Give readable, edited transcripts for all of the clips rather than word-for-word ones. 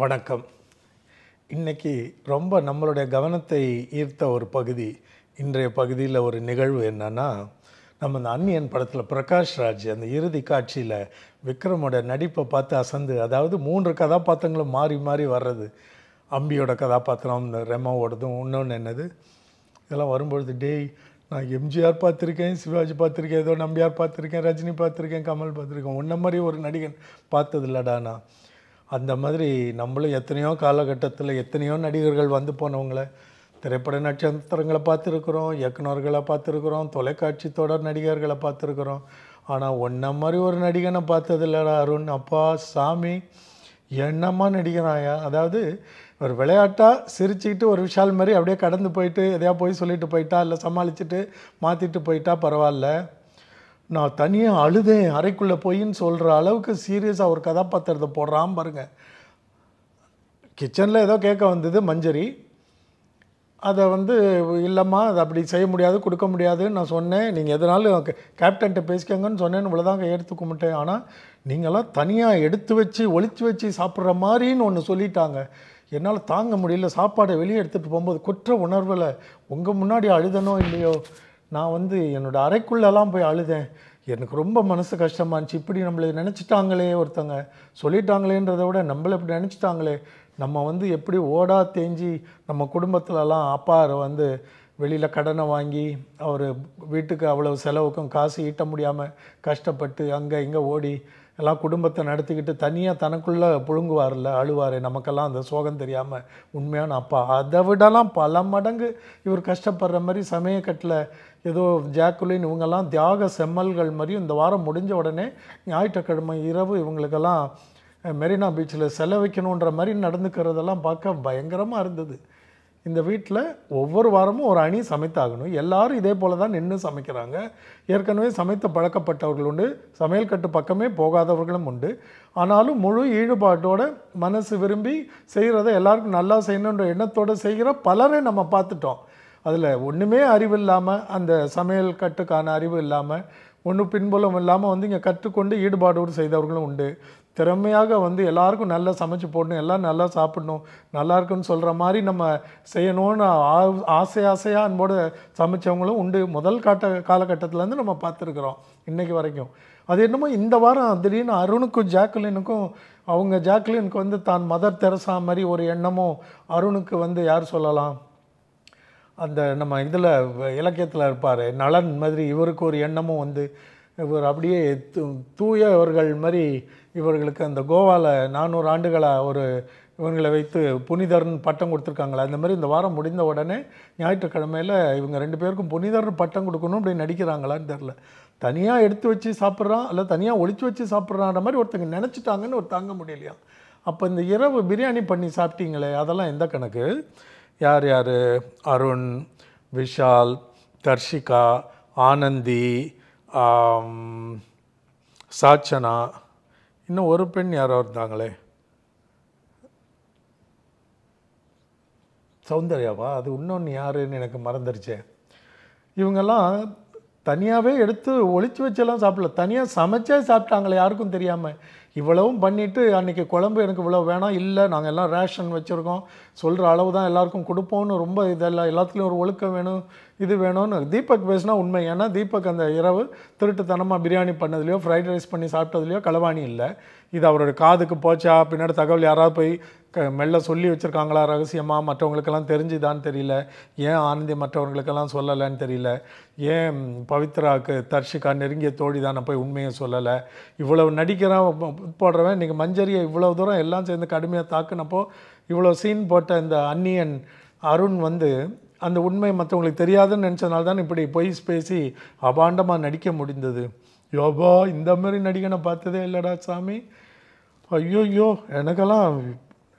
வணக்கம். இன்னைக்கு ரொம்ப நம்மளுடைய கவனத்தை ஈர்த்த ஒரு பகுதி, இன்றைய பகுதியில் ஒரு நிகழ்வு என்னன்னா, நம்ம இந்த அந்நியன் படத்தில் பிரகாஷ் ராஜ் அந்த இறுதி காட்சியில் விக்ரமோட நடிப்பை பார்த்து அசந்து, அதாவது 3 கதாபாத்திரங்களும் மாறி மாறி வர்றது. அம்பியோட கதாபாத்திரம், இந்த ரெமாவோடதும், இன்னொன்று என்னது இதெல்லாம் வரும்பொழுது, டேய் நான் எம்ஜிஆர் பார்த்துருக்கேன், சிவாஜி பார்த்துருக்கேன், ஏதோ நம்பியார் பார்த்துருக்கேன், ரஜினி பார்த்துருக்கேன், கமல் பார்த்துருக்கேன், உன்ன மாதிரி ஒரு நடிகன் பார்த்தது இல்லடா நான். அந்த மாதிரி நம்மளும் எத்தனையோ காலகட்டத்தில் எத்தனையோ நடிகர்கள் வந்து போனவங்கள, திரைப்பட நட்சத்திரங்களை பார்த்துருக்குறோம், இயக்குநர்களை பார்த்துருக்குறோம், தொலைக்காட்சி தொடர் நடிகர்களை பார்த்துருக்குறோம். ஆனால் ஒன்றை மாதிரி ஒரு நடிகனை பார்த்தது இல்லைடா அருண். அப்பா சாமி, என்னம்மா நடிகனாயா? அதாவது ஒரு விளையாட்டாக சிரிச்சுக்கிட்டு ஒரு விஷால் மாதிரி அப்படியே கடந்து போயிட்டு எதையா போய் சொல்லிட்டு போயிட்டா, இல்லை சமாளிச்சுட்டு மாற்றிட்டு போயிட்டா பரவாயில்ல. நான் தனியாக அழுதேன் அறைக்குள்ளே போயின்னு சொல்கிற அளவுக்கு சீரியஸாக ஒரு கதாபாத்திரத்தை போடுறான் பாருங்க. கிச்சனில் ஏதோ கேட்க வந்தது மஞ்சரி, அதை இல்லைம்மா அது அப்படி செய்ய முடியாது, கொடுக்க முடியாதுன்னு நான் சொன்னேன். நீங்கள் எதனாலும் கேப்டன்கிட்ட பேசிக்கங்கன்னு சொன்னேன்னு இவ்வளோதாங்க எடுத்து கும்பிட்டேன். ஆனால் நீங்களாம் தனியாக எடுத்து வச்சு ஒளிச்சு வச்சு சாப்பிட்ற மாதிரின்னு ஒன்று சொல்லிட்டாங்க. என்னால் தாங்க முடியல. சாப்பாடை வெளியே எடுத்துகிட்டு போகும்போது குற்ற உணர்வில் உங்கள் முன்னாடி அழுதனோ இல்லையோ, நான் என்னோடய அறைக்குள்ளெல்லாம் போய் அழுதேன். எனக்கு ரொம்ப மனசு கஷ்டமாக இருந்துச்சு. இப்படி நம்மளை நினச்சிட்டாங்களே, ஒருத்தங்க சொல்லிட்டாங்களேன்றதை விட நம்மளை இப்படி நினச்சிட்டாங்களே. நம்ம எப்படி ஓடா தேஞ்சி நம்ம குடும்பத்துலலாம் அப்பா வெளியில் கடனை வாங்கி அவர் வீட்டுக்கு அவ்வளோ செலவுக்கும் காசு ஈட்ட முடியாமல் கஷ்டப்பட்டு அங்கே இங்கே ஓடி எல்லாம் குடும்பத்தை நடத்திக்கிட்டு தனியாக தனக்குள்ளே புழுங்குவார்ல, அழுவார். நமக்கெல்லாம் அந்த சோகம் தெரியாமல் உண்மையான அப்பா. அதை விடலாம் பல மடங்கு இவர் கஷ்டப்படுற மாதிரி சமயக்கட்டில் ஏதோ ஜாக்குலின் இவங்கெல்லாம் தியாக செம்மல்கள் மாதிரியும் இந்த வாரம் முடிஞ்ச உடனே ஞாயிற்றுக்கிழமை இரவு இவங்களுக்கெல்லாம் மெரினா பீச்சில் செலவைக்கணுன்ற மாதிரி நடந்துக்கிறதெல்லாம் பார்க்க பயங்கரமாக இருந்தது. இந்த வீட்டில் ஒவ்வொரு வாரமும் ஒரு அணி சமைத்தாகணும். எல்லாரும் இதே போல் தான் நின்று சமைக்கிறாங்க. ஏற்கனவே சமைத்த பழக்கப்பட்டவர்கள் உண்டு, சமையல் கட்டு பக்கமே போகாதவர்களும் உண்டு. ஆனாலும் முழு ஈடுபாட்டோட மனசு விரும்பி செய்கிறத எல்லாருக்கும் நல்லா செய்யணுன்ற எண்ணத்தோடு செய்கிற பலரை நம்ம பார்த்துட்டோம். அதில் ஒன்றுமே அறிவு இல்லாமல், அந்த சமையல் கட்டுக்கான அறிவு இல்லாமல், ஒன்றும் பின்புலம் இல்லாமல் இங்கே கற்றுக்கொண்டு ஈடுபாடோடு செய்தவர்களும் உண்டு. திறமையாக எல்லாருக்கும் நல்லா சமைச்சு போடணும், எல்லாம் நல்லா சாப்பிடணும், நல்லா இருக்குன்னு சொல்கிற மாதிரி நம்ம செய்யணும்னு ஆசையாக அன்போடு சமைச்சவங்களும் உண்டு. முதல் காலகட்டத்திலேருந்து நம்ம பார்த்துருக்குறோம் இன்றைக்கி வரைக்கும். அது என்னமோ இந்த வாரம் திடீர்னு அருணுக்கும் ஜாக்குலினுக்கும், அவங்க ஜாக்குலினுக்கு தான் மதர் தெரசா மாதிரி ஒரு எண்ணமும், அருணுக்கு யார் சொல்லலாம், அந்த நம்ம இதில் இலக்கியத்தில் இருப்பார் நலன் மாதிரி இவருக்கு ஒரு எண்ணமும் இவர் அப்படியே தூயவர்கள் மாதிரி இவர்களுக்கு அந்த கோவாவில் 400 ஆண்டுகளாக ஒரு இவங்களை வைத்து புனிதர்னு பட்டம் கொடுத்துருக்காங்களா, அந்த மாதிரி இந்த வாரம் முடிந்த உடனே ஞாயிற்றுக்கிழமையில் இவங்க 2 பேருக்கும் புனிதர்னு பட்டம் கொடுக்கணும் அப்படி நடிக்கிறாங்களான்னு தெரில. தனியாக எடுத்து வச்சு சாப்பிட்றான், இல்லை தனியாக ஒழிச்சு வச்சு சாப்பிட்றான்ற மாதிரி ஒருத்தங்க நினச்சிட்டாங்கன்னு ஒரு தாங்க முடியலையா. அப்போ இந்த இரவு பிரியாணி பண்ணி சாப்பிட்டீங்களே, அதெல்லாம் எந்த கணக்கு? யார் யார்? அருண், விஷால், தர்ஷிகா, ஆனந்தி, சாச்சனா, இன்னும் ஒரு பெண் யாரோ இருந்தாங்களே, சௌந்தர்யாவா, அது இன்னொன்று யாருன்னு எனக்கு மறந்துருச்சே. இவங்கெல்லாம் தனியாகவே எடுத்து ஒழிச்சு வச்செல்லாம் சாப்பிடல, தனியாக சமைச்சே சாப்பிட்டாங்களே யாருக்கும் தெரியாமல். இவ்வளவும் பண்ணிவிட்டு அன்றைக்கி குழம்பு எனக்கு இவ்வளோ வேணாம், இல்லை நாங்கள் எல்லாம் ரேஷன் வச்சுருக்கோம், சொல்கிற அளவு தான் எல்லாருக்கும் கொடுப்போம்னு ரொம்ப இதெல்லாம் எல்லாத்துலேயும் ஒரு ஒழுக்கம் வேணும், இது வேணும்னு தீபக் பேசினா உண்மை. ஏன்னா தீபக் அந்த இரவு திருட்டுத்தனமாக பிரியாணி பண்ணதுலையோ ஃப்ரைட் ரைஸ் பண்ணி சாப்பிட்டதுலையோ களவாணி இல்லை. இது அவரோட காதுக்கு போச்சா, பின்னாடி தகவல் யாராவது போய் மெல்ல சொல்லி வச்சுருக்காங்களா ரகசியமாக, மற்றவங்களுக்கெல்லாம் தெரிஞ்சுதான்னு தெரியல, ஏன் ஆனந்தி மற்றவங்களுக்கெல்லாம் சொல்லலைன்னு தெரியல, ஏன் பவித்ராவுக்கு தர்ஷிகா நெருங்கிய தோழி தானே போய் உண்மையை சொல்லலை. இவ்வளவு நடிக்கிறான் போடுறவன் இன்றைக்கி மஞ்சரியை இவ்வளோ தூரம் எல்லாம் சேர்ந்து கடுமையாக தாக்குனப்போ இவ்வளோ சீன் போட்ட இந்த அந்நியன் அருண் அந்த உண்மை மற்றவங்களுக்கு தெரியாதுன்னு நினச்சதுனால தான் இப்படி பொய் பேசி அபாண்டமாக நடிக்க முடிந்தது. யோபா, இந்த மாதிரி நடிகனை பார்த்ததே இல்லைடா சாமி. ஐயோயோ, எனக்கெல்லாம்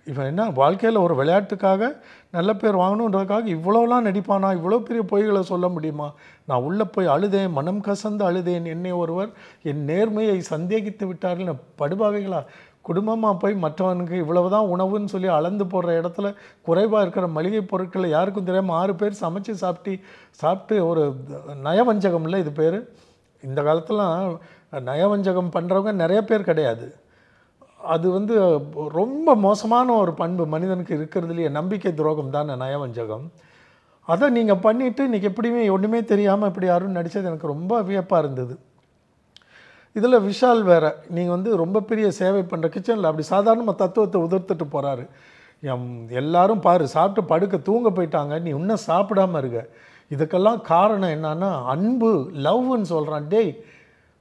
இவன் என்ன வாழ்க்கையில் ஒரு விளையாட்டுக்காக நல்ல பேர் வாங்கணுன்றதுக்காக இவ்வளோலாம் நடிப்பானா? இவ்வளோ பெரிய பொய்களை சொல்ல முடியுமா? நான் உள்ளே போய் அழுதேன், மனம் கசந்து அழுதேன். என்னை ஒருவர் என் நேர்மையை சந்தேகித்து விட்டார்கள். படுபாவைகளா, குடும்பமாக போய் மற்றவனுக்கு இவ்வளவுதான் உணவுன்னு சொல்லி அளந்து போடுற இடத்துல குறைவாக இருக்கிற மளிகை பொருட்களை யாருக்கும் தெரியாமல் 6 பேர் சமைச்சு சாப்பிட்டு ஒரு நயவஞ்சகம் இல்லை இது பேர். இந்த காலத்துலாம் நயவஞ்சகம் பண்ணுறவங்க நிறைய பேர் கிடையாது. அது வந்து ரொம்ப மோசமான ஒரு பண்பு மனிதனுக்கு இருக்கிறதுலையே. நம்பிக்கை துரோகம் தானே நயவஞ்சகம். அதை நீங்கள் பண்ணிவிட்டு இன்றைக்கி எப்படியுமே ஒன்றுமே தெரியாமல் இப்படி யாரும் நடித்தது எனக்கு ரொம்ப வியப்பாக இருந்தது. இதில் விஷால் வேறு, நீங்கள் வந்து ரொம்ப பெரிய சேவை பண்ணுற கிச்சனில் அப்படி சாதாரணமாக தத்துவத்தை உதிர்த்துட்டு போகிறாரு. எல்லாரும் பாரு சாப்பிட்டு படுக்க தூங்க போயிட்டாங்க, நீ இன்னும் சாப்பிடாமல் இருக்க. இதுக்கெல்லாம் காரணம் என்னன்னா அன்பு, லவ்னு சொல்கிறான். டேய்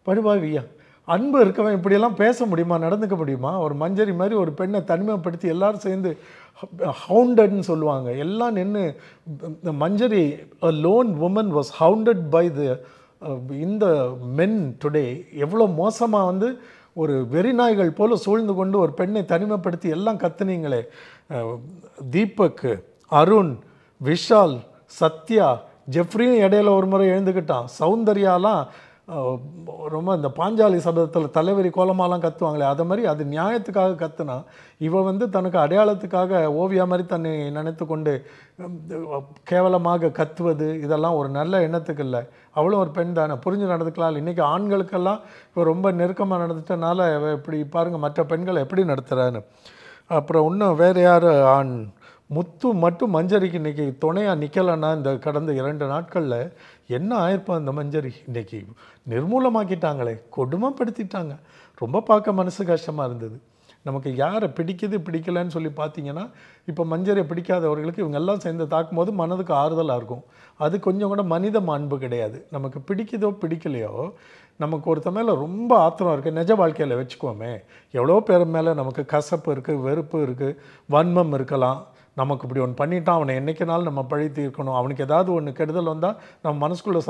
படுபாவியா, அன்பு இருக்கவன் இப்படியெல்லாம் பேச முடியுமா, நடந்துக்க முடியுமா? ஒரு மஞ்சரி மாதிரி ஒரு பெண்ணை தனிமைப்படுத்தி எல்லாரும் சேர்ந்து ஹவுண்டட்னு சொல்லுவாங்க. எல்லாம் நின்று இந்த மஞ்சரி a lone woman was hounded by the இந்த மென் டுடே. எவ்வளோ மோசமாக வந்து ஒரு வெறிநாய்கள் போல சூழ்ந்து கொண்டு ஒரு பெண்ணை தனிமைப்படுத்தி எல்லாம் கத்துனீங்களே. தீபக், அருண், விஷால், சத்யா, ஜெஃப்ரியும் இடையில ஒரு முறை எழுந்துக்கிட்டான். சௌந்தர்யாலாம் ரொம்ப இந்த பாஞ்சாலி சபதத்தில் தலைவரி கோலமாலாம் கத்துவாங்களே, அதை மாதிரி அது நியாயத்துக்காக கத்துனா, இவ வந்து தனக்கு அடையாளத்துக்காக ஓவியா மாதிரி தன்னை நினைத்து கொண்டு கேவலமாக கத்துவது, இதெல்லாம் ஒரு நல்ல எண்ணத்துக்கு இல்லை. அவளும் ஒரு பெண் தானே, புரிஞ்சு நடந்துக்கலாம். இன்றைக்கி ஆண்களுக்கெல்லாம் இப்போ ரொம்ப நெருக்கமாக நடந்துட்டனால இப்படி பாருங்கள் மற்ற பெண்களை எப்படி நடத்துகிறான்னு. அப்புறம் இன்னும் வேறு யார் ஆண் முத்து மட்டும் மஞ்சரிக்கு இன்றைக்கி துணையாக நிற்கலைன்னா இந்த கடந்த 2 நாட்களில் என்ன ஆயிருப்பான் இந்த மஞ்சரி. இன்றைக்கி நிர்மூலமாக்கிட்டாங்களே, கொடுமைப்படுத்திட்டாங்க. ரொம்ப பார்க்க மனசு கஷ்டமாக இருந்தது. நமக்கு யாரை பிடிக்குது பிடிக்கலன்னு சொல்லி பார்த்தீங்கன்னா, இப்போ மஞ்சரியை பிடிக்காதவர்களுக்கு இவங்கெல்லாம் சேர்ந்து தாக்கும்போது மனதுக்கு ஆறுதலாக இருக்கும். அது கொஞ்சம் கூட மனித மாண்பு கிடையாது. நமக்கு பிடிக்குதோ பிடிக்கலையோ, நமக்கு ஒருத்த மேலே ரொம்ப ஆத்திரம் இருக்குது. நிஜ வாழ்க்கையில் வச்சுக்கோமே, எவ்வளோ பேர் மேலே நமக்கு கசப்பு இருக்குது, வெறுப்பு இருக்குது, வன்மம் இருக்கலாம். நமக்கு இப்படி ஒன்று பண்ணிட்டான், அவனை என்றைக்குனாலும் நம்ம பழி தீர்க்கணும். அவனுக்கு ஏதாவது ஒன்று கெடுதல் வந்தால் நம்ம மனசுக்குள்ளே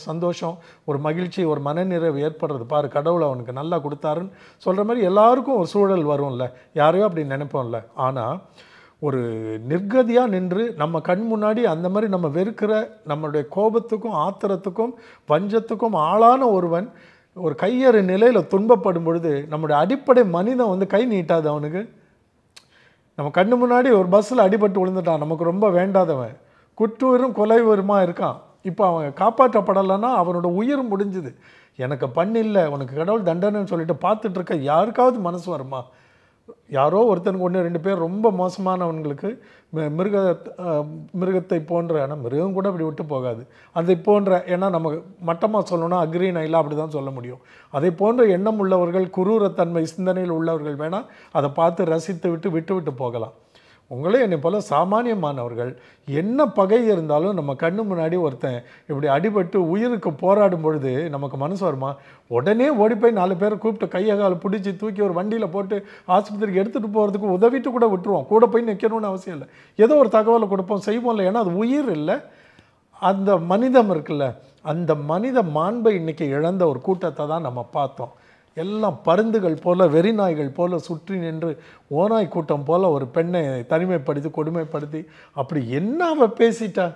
சந்தோஷம், ஒரு மகிழ்ச்சி, ஒரு மனநிறைவு ஏற்படுறது. பாரு கடவுளை அவனுக்கு நல்லா கொடுத்தாருன்னு சொல்கிற மாதிரி எல்லாருக்கும் ஒரு சூழல் வரும்ல, யாரையோ அப்படி நினைப்போம்ல. ஆனால் ஒரு நிர்கதியாக நின்று நம்ம கண் முன்னாடி அந்த மாதிரி நம்ம வெறுக்கிற, நம்மளுடைய கோபத்துக்கும் ஆத்திரத்துக்கும் வஞ்சத்துக்கும் ஆளான ஒருவன் ஒரு கையறு நிலையில் துன்பப்படும் பொழுது நம்முடைய அடிப்படை மனிதன் வந்து கை நீட்டாது. அவனுக்கு நம்ம கண்ணு முன்னாடி ஒரு பஸ்ஸில் அடிபட்டு விழுந்துட்டான், நமக்கு ரொம்ப வேண்டாதவன், குற்றூரும் கொலைவருமா இருக்கான். இப்போ அவன் காப்பாற்றப்படலைன்னா அவனோட உயிர் முடிஞ்சுது. எனக்கு பண்ணில்லை, உனக்கு கடவுள் தண்டனைன்னு சொல்லிட்டு பார்த்துட்டு இருக்க யாருக்காவது மனசு வருமா? யாரோ ஒருத்தனுக்கு 1-2 பேர் ரொம்ப மோசமானவங்களுக்கு மிருகத்தை போன்ற, ஆனால் மிருகம் கூட அப்படி விட்டு போகாது, அதை போன்ற, ஏன்னா நம்ம மட்டமாக சொல்லணும்னா அக்ரி நைலாக அப்படி தான் சொல்ல முடியும். அதை போன்ற எண்ணம் உள்ளவர்கள், குரூரத்தன்மை சிந்தனையில் உள்ளவர்கள் வேணால் அதை பார்த்து ரசித்து விட்டு போகலாம். உங்களே என்னை போல் சாமானியமானவர்கள் என்ன பகை இருந்தாலும் நம்ம கண்ணு முன்னாடி ஒருத்தன் இப்படி அடிபட்டு உயிருக்கு போராடும் பொழுது நமக்கு மனசு வருமா? உடனே ஓடி போய் 4 பேரை கூப்பிட்டு கையை காலை பிடிச்சி தூக்கி ஒரு வண்டியில் போட்டு ஆஸ்பத்திரிக்கு எடுத்துகிட்டு போகிறதுக்கு உதவிட்டு கூட விட்டுருவோம். கூட போய் நிற்கணும்னு அவசியம் இல்லை, ஏதோ ஒரு தகவலை கொடுப்போம், செய்வோம் இல்லை. ஏன்னா அது உயிர் இல்லை, அந்த மனிதம் இருக்குல்ல, அந்த மனித மாண்பை இன்றைக்கி இழந்த ஒரு கூட்டத்தை தான் நம்ம பார்த்தோம். எல்லாம் பருந்துகள் போல, வெறிநாய்கள் போல சுற்றி நின்று ஓநாய் கூட்டம் போல் ஒரு பெண்ணை தனிமைப்படுத்தி கொடுமைப்படுத்தி அப்படி என்ன அவள் பேசிட்டா?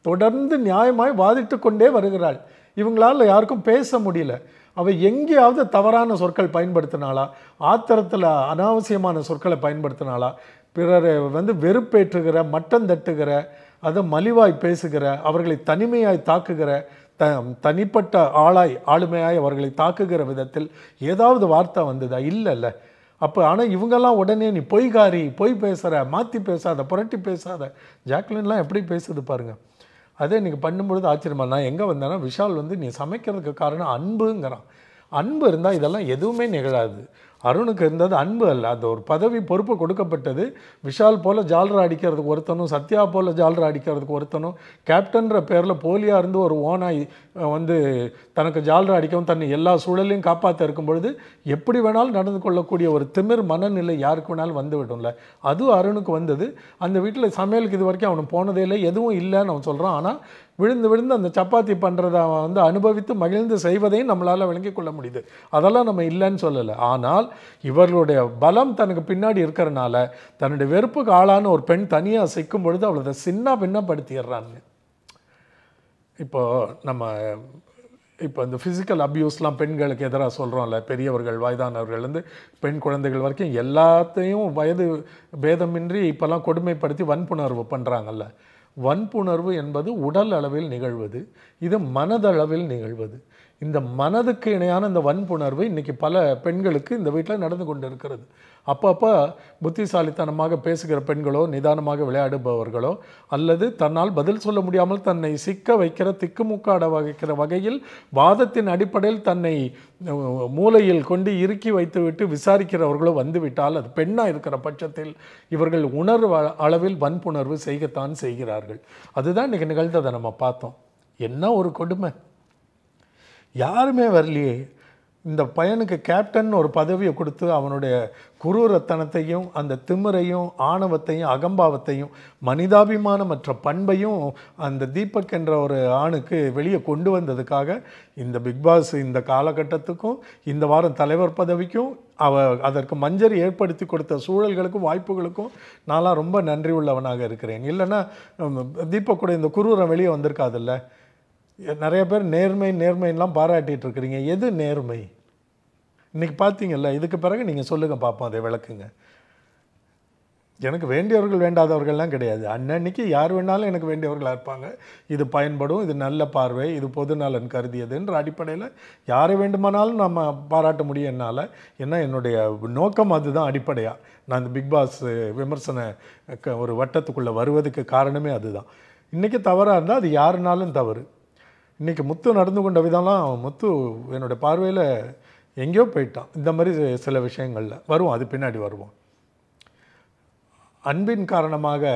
தொடர்ந்து நியாயமாய் வாதிட்டு கொண்டே வருகிறாள். இவங்களால் யாருக்கும் பேச முடியல. அவள் எங்கேயாவது தவறான சொற்கள் பயன்படுத்தினாளா? ஆத்திரத்தில் அனாவசியமான சொற்களை பயன்படுத்தினாளா? பிறரை வந்து வெறுப்பேற்றுகிற, மட்டம் தட்டுகிற, அதை மலிவாய் பேசுகிற, அவர்களை தனிமையாய் தாக்குகிற, தனிப்பட்ட ஆளுமையாய் அவர்களை தாக்குகிற விதத்தில் ஏதாவது வார்த்தை வந்ததா? இல்லைல்ல. அப்போ ஆனால் இவங்கெல்லாம் உடனே நீ பொய்காரி, பொய் பேசுகிற, மாற்றி பேசாத, புரட்டி பேசாத. ஜாக்லின்லாம் எப்படி பேசுது பாருங்கள். அதே நீங்கள் பண்ணும்பொழுது ஆச்சரியமா. நான் எங்கே வந்தேன்னா, விஷால் வந்து நீ சமைக்கிறதுக்கு காரணம் அன்புங்கிறான். அன்பு இருந்தால் இதெல்லாம் எதுவுமே நிகழாது. அருணுக்கு இருந்தது அன்பு அல்ல, அந்த ஒரு பதவி பொறுப்பு கொடுக்கப்பட்டது. விஷால் போல் ஜால்ரா அடிக்கிறதுக்கு ஒருத்தனும், சத்யா போல் ஜால்ரா அடிக்கிறதுக்கு ஒருத்தனும், கேப்டன்ற பேரில் போலியாக இருந்து ஒரு ஓனாய் வந்து தனக்கு ஜால்ரா அடிக்கவும் தன்னை எல்லா சூழலையும் காப்பாற்ற இருக்கும் பொழுது எப்படி வேணாலும் நடந்து கொள்ளக்கூடிய ஒரு திமிர் மனநிலை யாருக்கு வேணாலும் வந்து விடும்ல. அதுவும் அருணுக்கு வந்தது. அந்த வீட்டில் சமையலுக்கு இது வரைக்கும் அவனுக்கு போனதே இல்லை, எதுவும் இல்லைன்னு அவன் சொல்கிறான். ஆனால் விழுந்து அந்த சப்பாத்தி பண்ணுறதை அவன் வந்து அனுபவித்து மகிழ்ந்து செய்வதையும் நம்மளால் விளங்கிக் கொள்ள முடியுது. அதெல்லாம் நம்ம இல்லைன்னு சொல்லலை. ஆனால் இவர்களுடைய பலம் தனக்கு பின்னாடி இருக்கிறனால தன்னுடைய வெறுப்புக்கு ஆளான ஒரு பெண் தனியாக சிக்கும் பொழுது அவளை சின்ன பின்னப்படுத்திடுறான்னு. இப்போ இந்த ஃபிசிக்கல் அப்யூஸ்லாம் பெண்களுக்கு எதிராக சொல்கிறோம்ல, பெரியவர்கள், வயதானவர்கள்லேருந்து பெண் குழந்தைகள் வரைக்கும் எல்லாத்தையும் வயது பேதமின்றி இப்போல்லாம் கொடுமைப்படுத்தி வன்புணர்வு பண்ணுறாங்கல்ல. வன்புணர்வு என்பது உடல் அளவில் நிகழ்வது, இது மனதளவில் நிகழ்வது. இந்த மனதுக்கு இணையான இந்த வன்புணர்வு இன்றைக்கி பல பெண்களுக்கு இந்த வீட்டில் நடந்து கொண்டு இருக்கிறது. அப்பப்போ புத்திசாலித்தனமாக பேசுகிற பெண்களோ, நிதானமாக விளையாடுபவர்களோ, அல்லது தன்னால் பதில் சொல்ல முடியாமல் தன்னை சிக்க வைக்கிற திக்குமுக்காட வைக்கிற வகையில் வாதத்தின் அடிப்படையில் தன்னை மூலையில் கொண்டு இறுக்கி வைத்துவிட்டு விசாரிக்கிறவர்களோ வந்துவிட்டால், அது பெண்ணாக இருக்கிற பட்சத்தில் இவர்கள் உணர்வு அளவில் வன்புணர்வு செய்யத்தான் செய்கிறார்கள். அதுதான் இன்றைக்கி நிகழ்ந்ததை நம்ம பார்த்தோம். என்ன ஒரு கொடுமை! யாருமே வரலையே. இந்த பையனுக்கு கேப்டன் ஒரு பதவியை கொடுத்து அவனுடைய குரூரத்தனத்தையும் அந்த திமிரையும் ஆணவத்தையும் அகம்பாவத்தையும் மனிதாபிமானமற்ற பண்பையும் அந்த தீபக் என்ற ஒரு ஆணுக்கு வெளியே கொண்டு வந்ததுக்காக இந்த பிக்பாஸ் இந்த காலகட்டத்துக்கும் இந்த வாரம் தலைவர் பதவிக்கும் அதற்கு மஞ்சரி ஏற்படுத்தி கொடுத்த சூழல்களுக்கும் வாய்ப்புகளுக்கும் நான்லாம் ரொம்ப நன்றி உள்ளவனாக இருக்கிறேன். இல்லைன்னா தீபக் கூட இந்த குரூரம் வெளியே வந்திருக்காதில்ல. நிறைய பேர் நேர்மையெல்லாம் பாராட்டிகிட்டு இருக்கிறீங்க. எது நேர்மை? இன்றைக்கி பார்த்தீங்கல்ல. இதுக்கு பிறகு நீங்கள் சொல்லுங்கள் பார்ப்போம், அதை விளக்குங்க. எனக்கு வேண்டியவர்கள் வேண்டாதவர்கள்லாம் கிடையாது. அன்னன்னைக்கு யார் வேணாலும் எனக்கு வேண்டியவர்களாக இருப்பாங்க. இது பயன்படும், இது நல்ல பார்வை, இது பொது நலன் கருதியதுன்ற அடிப்படையில் யாரை வேண்டுமானாலும் நம்ம பாராட்ட முடியும் என்னால். ஏன்னா என்னுடைய நோக்கம் அதுதான் அடிப்படையாக. நான் இந்த பிக்பாஸ் விமர்சன ஒரு வட்டத்துக்குள்ளே வருவதுக்கு காரணமே அதுதான். இன்றைக்கி தவறாக இருந்தால் அது யாருனாலும் தவறு. இன்றைக்கி முத்து நடந்து கொண்ட விதம்லாம் முத்து என்னுடைய பார்வையில் எங்கேயோ போயிட்டான். இந்த மாதிரி சில விஷயங்களில் வருவோம், அது பின்னாடி வருவோம். அன்பின் காரணமாக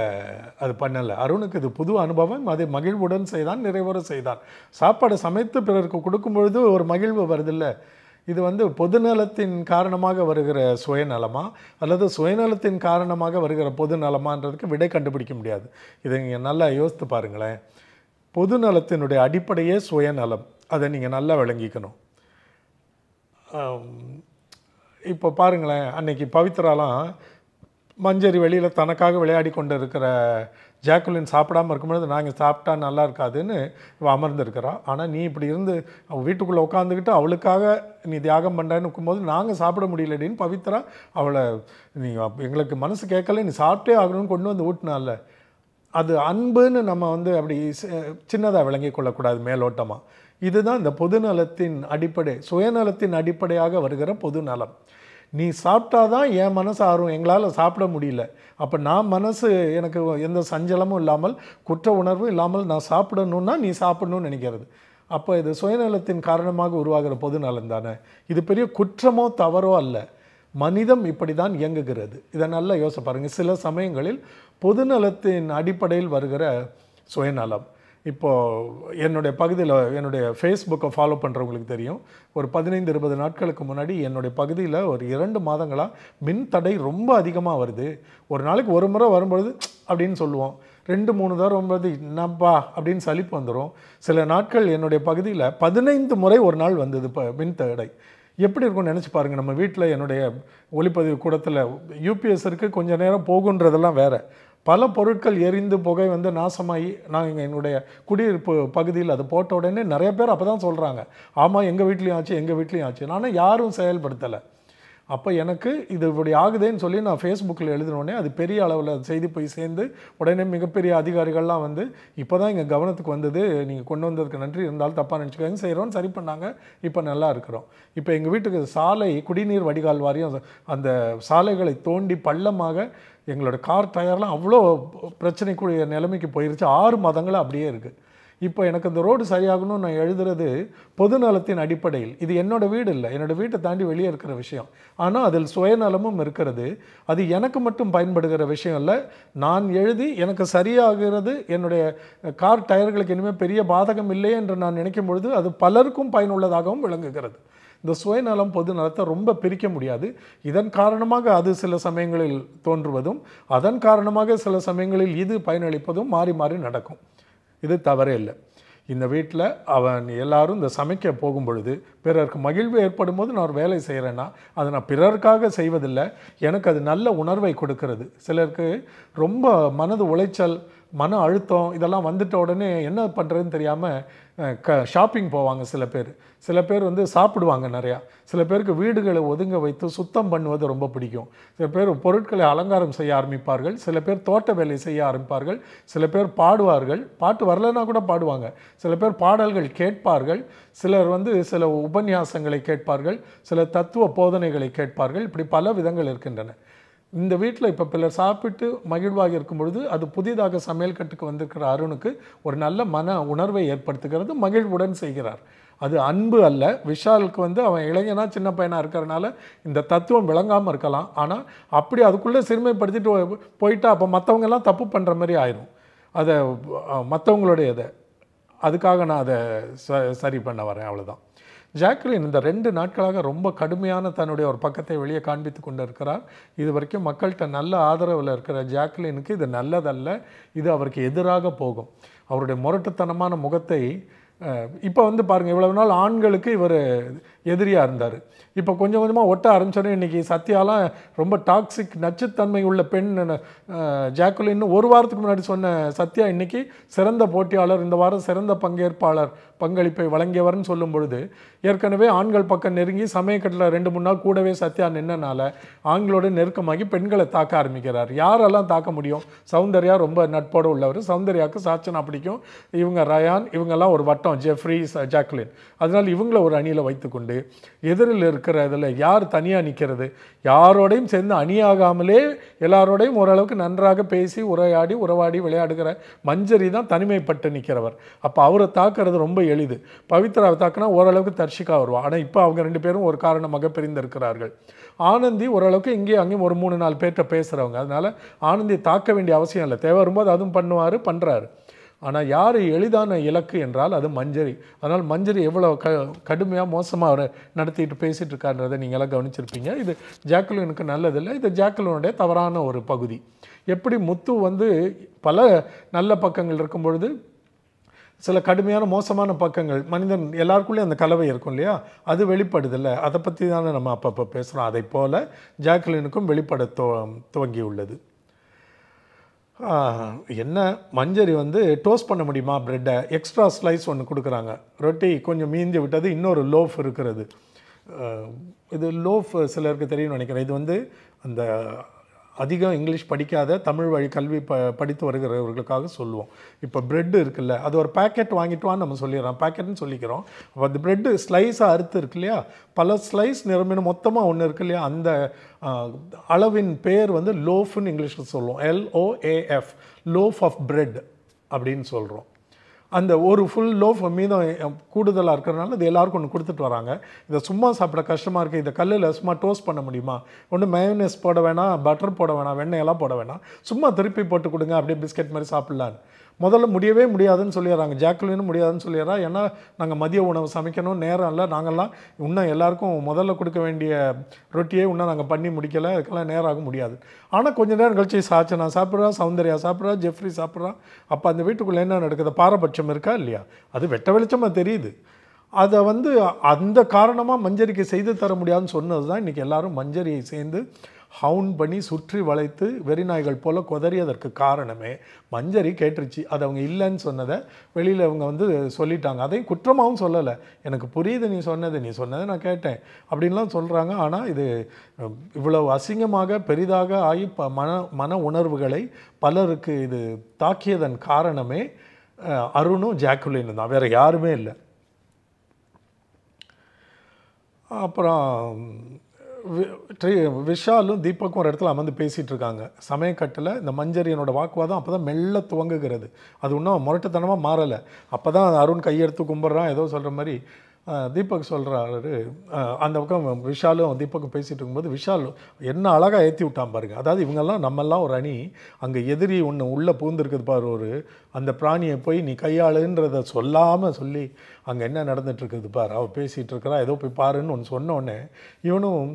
அது பண்ணலை. அருணுக்கு இது புது அனுபவம். அதை மகிழ்வுடன் செய்தான், நிறைவுற செய்தான். சாப்பாடு சமைத்து பிறருக்கு கொடுக்கும் பொழுது ஒரு மகிழ்வு வருதில்ல. இது பொதுநலத்தின் காரணமாக வருகிற சுயநலமா அல்லது சுயநலத்தின் காரணமாக வருகிற பொது நலமான்றதுக்கு விடை கண்டுபிடிக்க முடியாது. இதை நீங்கள் நல்லா யோசித்து பாருங்களேன். பொதுநலத்தினுடைய அடிப்படையே சுயநலம். அதை நீங்கள் நல்லா விளங்கிக்கணும். இப்போ பாருங்களேன், அன்னைக்கு பவித்ராலாம் மஞ்சரி வெளியில் தனக்காக விளையாடி கொண்டு இருக்கிற ஜாக்குலின் சாப்பிடாமல் இருக்கும்பொழுது நாங்கள் சாப்பிட்டா நல்லா இருக்காதுன்னு இவள் அமர்ந்துருக்கிறா. ஆனால் நீ இப்படி இருந்து அவள் வீட்டுக்குள்ளே உட்காந்துக்கிட்டு அவளுக்காக நீ தியாகம் பண்ணுறேன்னு இருக்கும்போது நாங்கள் சாப்பிட முடியலடின்னு பவித்ரா அவளை நீ எங்களுக்கு மனசு கேட்கல, நீ சாப்பிட்டே ஆகணும்னு கொண்டு வந்து ஊட்டினால. அது அன்புன்னு நம்ம அப்படி சின்னதாக விளங்கி கொள்ளக்கூடாது மேலோட்டமாக. இதுதான் இந்த பொதுநலத்தின் அடிப்படை. சுயநலத்தின் அடிப்படையாக வருகிற பொதுநலம். நீ சாப்பிட்டாதான் என் மனசு ஆறும். எங்களால் சாப்பிட முடியல. அப்போ நான் மனசு எனக்கு எந்த சஞ்சலமும் இல்லாமல் குற்ற உணர்வும் இல்லாமல் நான் சாப்பிடணுன்னா நீ சாப்பிடணும்னு நினைக்கிறது. அப்போ இது சுயநலத்தின் காரணமாக உருவாகிற பொதுநலம் தானே. இது பெரிய குற்றமோ தவறோ அல்ல. மனிதம் இப்படி தான் இயங்குகிறது. இதை நல்லா யோசிச்சு பாருங்கள். சில சமயங்களில் பொதுநலத்தின் அடிப்படையில் வருகிற சுயநலம். இப்போது என்னுடைய பகுதியில் என்னுடைய ஃபேஸ்புக்கை ஃபாலோ பண்ணுறவங்களுக்கு தெரியும். ஒரு 15-20 நாட்களுக்கு முன்னாடி என்னுடைய பகுதியில் ஒரு 2 மாதங்களாக மின் தடை ரொம்ப அதிகமாக வருது. ஒரு நாளைக்கு ஒரு முறை வரும்பொழுது அப்படின்னு சொல்லுவோம். 2-3 தடவை வரும்போது என்னப்பா அப்படின்னு சலிப்பு வந்துடும். சில நாட்கள் என்னுடைய பகுதியில் 15 முறை ஒரு நாள் வந்தது இப்போ மின் தடை. எப்படி இருக்கும்னு நினச்சி பாருங்கள். நம்ம வீட்டில் என்னுடைய ஒளிப்பதிவு கூடத்தில் யூபிஎஸ் இருக்குது, கொஞ்சம் நேரம் போகுன்றதெல்லாம் வேறு. பல பொருட்கள் எரிந்து புகை நாசமாகி நாங்கள் எங்களுடைய குடியிருப்பு பகுதியில் அது போட்ட உடனே நிறைய பேர் அப்போ தான் சொல்கிறாங்க, ஆமாம் எங்கள் வீட்லேயும் ஆச்சு. ஆனால் யாரும் செயல்படுத்தலை. அப்போ எனக்கு இது இப்படி ஆகுதேன்னு சொல்லி நான் ஃபேஸ்புக்கில் எழுதினோடனே அது பெரிய அளவில் செய்தி போய் சேர்ந்து உடனே மிகப்பெரிய அதிகாரிகள்லாம் இப்போ தான் எங்கள் கவனத்துக்கு வந்தது, நீங்கள் கொண்டு வந்ததுக்கு நன்றி, இருந்தாலும் தப்பாக நினச்சிக்கோங்க, செய்கிறோன்னு சரி பண்ணாங்க. இப்போ நல்லா இருக்கிறோம். இப்போ எங்கள் வீட்டுக்கு சாலை குடிநீர் வடிகால் வாரியம் அந்த சாலைகளை தோண்டி பள்ளமாக எங்களோட கார் டயர்லாம் அவ்வளோ பிரச்சனைக்குரிய நிலைமைக்கு போயிருச்சு. 6 மாதங்களாக அப்படியே இருக்குது. இப்போ எனக்கு இந்த ரோடு சரியாகணும்னு நான் எழுதுறது பொதுநலத்தின் அடிப்படையில். இது என்னோடய வீடு இல்லை, என்னோடய வீட்டை தாண்டி வெளியே இருக்கிற விஷயம். ஆனால் அதில் சுயநலமும் இருக்கிறது. அது எனக்கு மட்டும் பயன்படுகிற விஷயம் இல்லை. நான் எழுதி எனக்கு சரியாகிறது, என்னுடைய கார் டயர்களுக்கு இனிமேல் பெரிய பாதகம் இல்லை என்று நான் நினைக்கும் பொழுது அது பலருக்கும் பயனுள்ளதாகவும் விளங்குகிறது. இந்த சுயநலம் பொது நலத்தை ரொம்ப பிரிக்க முடியாது. இதன் காரணமாக அது சில சமயங்களில் தோன்றுவதும் அதன் காரணமாக சில சமயங்களில் இது பயனளிப்பதும் மாறி மாறி நடக்கும். இது தவறே இல்லை. இந்த வீட்டில் அவன் எல்லாரும் இந்த சமைக்க போகும் பொழுது பிறருக்கு மகிழ்வு ஏற்படும் போது நான் ஒரு வேலை செய்கிறேன்னா அதை நான் பிறருக்காக செய்வதில்லை, எனக்கு அது நல்ல உணர்வை கொடுக்கிறது. சிலருக்கு ரொம்ப மனது உளைச்சல், மன அழுத்தம் இதெல்லாம் வந்துட்ட உடனே என்ன பண்ணுறதுன்னு தெரியாமல் ஷாப்பிங் போவாங்க சில பேர் வந்து சாப்பிடுவாங்க நிறையா, சில பேருக்கு வீடுகளை ஒதுங்க வைத்து சுத்தம் பண்ணுவது ரொம்ப பிடிக்கும், சில பேர் பொருட்களை அலங்காரம் செய்ய ஆரம்பிப்பார்கள், சில பேர் தோட்ட வேலை செய்ய ஆரம்பிப்பார்கள், சில பேர் பாடுவார்கள், பாட்டு வரலைன்னா கூட பாடுவாங்க, சில பேர் பாடல்கள் கேட்பார்கள், சிலர் வந்து சில உபன்யாசங்களை கேட்பார்கள், சில தத்துவ போதனைகளை கேட்பார்கள். இப்படி பல விதங்கள் இருக்கின்றன. இந்த வீட்டில் இப்போ பிறர் சாப்பிட்டு மகிழ்வாக இருக்கும் பொழுது அது புதிதாக சமையல் கட்டுக்கு வந்திருக்கிற அருணுக்கு ஒரு நல்ல மன உணர்வை ஏற்படுத்துகிறது, மகிழ்வுடன் செய்கிறார். அது அன்பு அல்ல. விஷாலுக்கு வந்து அவன் இளைஞனா சின்ன பையனாக இருக்கிறனால இந்த தத்துவம் விளங்காமல் இருக்கலாம். ஆனால் அப்படி அதுக்குள்ளே சிறுமைப்படுத்திட்டு போயிட்டா அப்போ மற்றவங்கெல்லாம் தப்பு பண்ணுற மாதிரி ஆயிரும். அதை மற்றவங்களுடைய இதை அதுக்காக நான் அதை சரி பண்ண வரேன், அவ்வளோதான். ஜாக்லின் இந்த 2 நாட்களாக ரொம்ப கடுமையான தன்னுடைய ஒரு பக்கத்தை வெளியே காண்பித்து கொண்டு இருக்கிறார். இது வரைக்கும் மக்கள்கிட்ட நல்ல ஆதரவில் இருக்கிற ஜாக்லினுக்கு இது நல்லதல்ல, இது அவருக்கு எதிராக போகும். அவருடைய முரட்டுத்தனமான முகத்தை இப்போ வந்து பாருங்கள், இவ்வளவு நாள் ஆண்களுக்கு இவர் எதிரியாக இருந்தார், இப்போ கொஞ்சம் கொஞ்சமாக ஒட்ட ஆரம்பிச்சோன்னே இன்றைக்கி சத்யாலாம் ரொம்ப டாக்ஸிக் நச்சுத்தன்மை உள்ள பெண் ஜாக்குலின்னு ஒரு வாரத்துக்கு முன்னாடி சொன்ன சத்யா இன்றைக்கி சிறந்த போட்டியாளர், இந்த வாரம் சிறந்த பங்கேற்பாளர் பங்களிப்பை வழங்கியவர்னு சொல்லும் பொழுது ஏற்கனவே ஆண்கள் பக்கம் நெருங்கி சமயக்கட்டில் 2-3 நாள் கூடவே சத்யா நின்னனால ஆண்களோடு நெருக்கமாகி பெண்களை தாக்க ஆரம்பிக்கிறார். யாரெல்லாம் தாக்க முடியும்? சௌந்தர்யா ரொம்ப நட்போடு உள்ளவர், சௌந்தர்யாவுக்கு சாச்சனா பிடிக்கும், இவங்க ரயான், இவங்கெல்லாம் ஒரு வட்டம், ஜெஃப்ரி, ஜாக்லின். அதனால் இவங்களை ஒரு அணியில் வைத்துக்கொண்டு எதிரில் இருக்கிற இதில் யார் தனியாக நிற்கிறது, யாரோடையும் சேர்ந்து அணியாகாமலே எல்லாரோடையும் ஓரளவுக்கு நன்றாக பேசி உறவாடி விளையாடுகிற மஞ்சரி தான் தனிமைப்பட்டு நிற்கிறவர். அப்போ அவரை தாக்குறது ரொம்ப எளிது. பவித்ராவை தாக்குனா ஓரளவுக்கு தர்ஷிகா வருவா. ஆனால் இப்போ அவங்க 2 பேரும் ஒரு காரணமாக பிரிந்திருக்கிறார்கள். ஆனந்தி ஓரளவுக்கு இங்கேயும் அங்கேயும் ஒரு 3-4 பேர்கிட்ட பேசுகிறவங்க, அதனால் ஆனந்தி தாக்க வேண்டிய அவசியம் இல்லை. தேவை வரும்போது அதுவும் பண்ணுறாரு. ஆனால் யார் எளிதான இலக்கு என்றால் அது மஞ்சரி. அதனால் மஞ்சரி எவ்வளோ கடுமையாக மோசமாக அவர் நடத்திட்டு பேசிகிட்டு இருக்கான்றதை நீங்களாம் கவனிச்சிருப்பீங்க. இது ஜாக்குலினுக்கு நல்லதில்லை, இது ஜாக்குலினுடைய தவறான ஒரு பகுதி. எப்படி முத்து வந்து பல நல்ல பக்கங்கள் இருக்கும் பொழுது சில கடுமையான மோசமான பக்கங்கள் மனிதன் எல்லாருக்குள்ளேயும் அந்த கலவை இருக்கும் இல்லையா, அது வெளிப்படுதில்லை. அதை பற்றி தானே நம்ம அப்பப்போ பேசுகிறோம். அதை போல் ஜாக்குலினுக்கும் வெளிப்பட துவங்கி உள்ளது. என்ன மஞ்சரி வந்து டோஸ்ட் பண்ண முடியுமா ப்ரெட்டை? எக்ஸ்ட்ரா ஸ்லைஸ் ஒன்று கொடுக்குறாங்க, ரொட்டி கொஞ்சம் மீந்தி விட்டது, இன்னொரு லோஃப் இருக்கிறது. இது லோஃப் சிலருக்கு தெரியும்னு நினைக்கிறேன். இது வந்து அந்த அதிகம் இங்கிலீஷ் படிக்காத தமிழ் வழி கல்வி படித்து வருகிறவர்களுக்காக சொல்லுவோம். இப்போ ப்ரெட்டு இருக்குல்ல, அது ஒரு பேக்கெட் வாங்கிட்டு வான்னு நம்ம சொல்லிடுறோம், பேக்கெட்னு சொல்லிக்கிறோம். அப்போ அந்த ப்ரெட்டு ஸ்லைஸாக அறுத்து இருக்கு இல்லையா, பல ஸ்லைஸ் நிரம்பின மொத்தமாக ஒன்று இருக்கு இல்லையா, அந்த அளவின் பேர் வந்து லோஃப்னு இங்கிலீஷில் சொல்லுவோம். LOAF, லோஃப் ஆஃப் பிரெட் அப்படின்னு சொல்கிறோம். அந்த ஒரு ஃபுல் லோஃப் மீதம் கூடுதலாக இருக்கிறனால இது எல்லாருக்கும் ஒன்று கொடுத்துட்டு வராங்க. இதை சும்மா சாப்பிட கஷ்டமாக இருக்குது, இதை கல்லில் சும்மா டோஸ்ட் பண்ண முடியுமா? ஒன்று மயோனஸ் போட வேணாம், பட்டர் போட வேணாம், வெண்ணெயெல்லாம் போட வேணாம், சும்மா திருப்பி போட்டு கொடுங்க, அப்படியே பிஸ்கெட் மாதிரி சாப்பிட்லான்னு. முதல்ல முடியவே முடியாதுன்னு சொல்லிடுறாங்க, ஜாக்குலினும் முடியாதுன்னு சொல்லிடுறா. ஏன்னா நாங்கள் மதிய உணவு சமைக்கணும், நேரம் இல்லை, நாங்கள்லாம் இன்னும் எல்லாருக்கும் முதல்ல கொடுக்க வேண்டிய ரொட்டியே இன்னும் நாங்கள் பண்ணி முடிக்கலை, அதுக்கெல்லாம் நேரம் ஆக முடியாது. ஆனால் கொஞ்சம் நேரம் கழிச்சு சாச்சனா சாப்பிட்றா, சௌந்தர்யா சாப்பிட்றா, ஜெஃப்ரி சாப்பிட்றா. அப்போ அந்த வீட்டுக்குள்ளே என்ன நடக்குது? பாரபட்சம் இருக்கா இல்லையா? அது வெட்ட வெளிச்சமாக தெரியுது. அதை வந்து அந்த காரணமாக மஞ்சரிக்கு செய்து தர முடியாதுன்னு சொன்னது தான் இன்றைக்கி எல்லாரும் மஞ்சரியை சேர்ந்து ஹவுண்ட் பண்ணி சுற்றி வளைத்து வெறிநாய்கள் போல் கொதறியதற்கு காரணமே மஞ்சரி கேட்டுருச்சு. அது அவங்க இல்லைன்னு சொன்னதை வெளியில் அவங்க வந்து சொல்லிட்டாங்க. அதையும் குற்றமாகவும் சொல்லலை, எனக்கு புரியுது நீ சொன்னதை நான் கேட்டேன் அப்படின்லாம் சொல்கிறாங்க. ஆனால் இது இவ்வளவு அசிங்கமாக பெரிதாக ஆகி மன உணர்வுகளை பலருக்கு இது தாக்கியதன் காரணமே அருணும் ஜாக்குலினும் தான், வேறு யாருமே இல்லை. அப்புறம் விஷாலும் தீபக்கும் ஒரு இடத்துல அமர்ந்து பேசிகிட்டு இருக்காங்க சமயக்கட்டில். இந்த மஞ்சரியனோட வாக்குவாதம் அப்போ தான் மெல்ல துவங்குகிறது, அது இன்னும் முரட்டுத்தனமாக மாறலை. அப்போ தான் அருண் கையெடுத்து கும்பிட்றான், ஏதோ சொல்கிற மாதிரி தீபக் சொல்கிறாரு. அந்த பக்கம் விஷாலும் தீபக்கும் பேசிகிட்டு இருக்கும்போது விஷால் என்ன அழகாக ஏற்றி விட்டான் பாருங்க. அதாவது இவங்கெல்லாம் நம்மெல்லாம் ஒரு அணி, அங்கே எதிரி ஒன்று உள்ளே பூந்துருக்குது பாரு, ஒரு அந்த பிராணியை போய் நீ கையாளுன்றதை சொல்லாமல் சொல்லி அங்கே என்ன நடந்துகிட்ருக்குது பாரு, அவள் பேசிகிட்டு இருக்கிறா, ஏதோ போய் பாருன்னு ஒன்று சொன்னோடனே இவனும்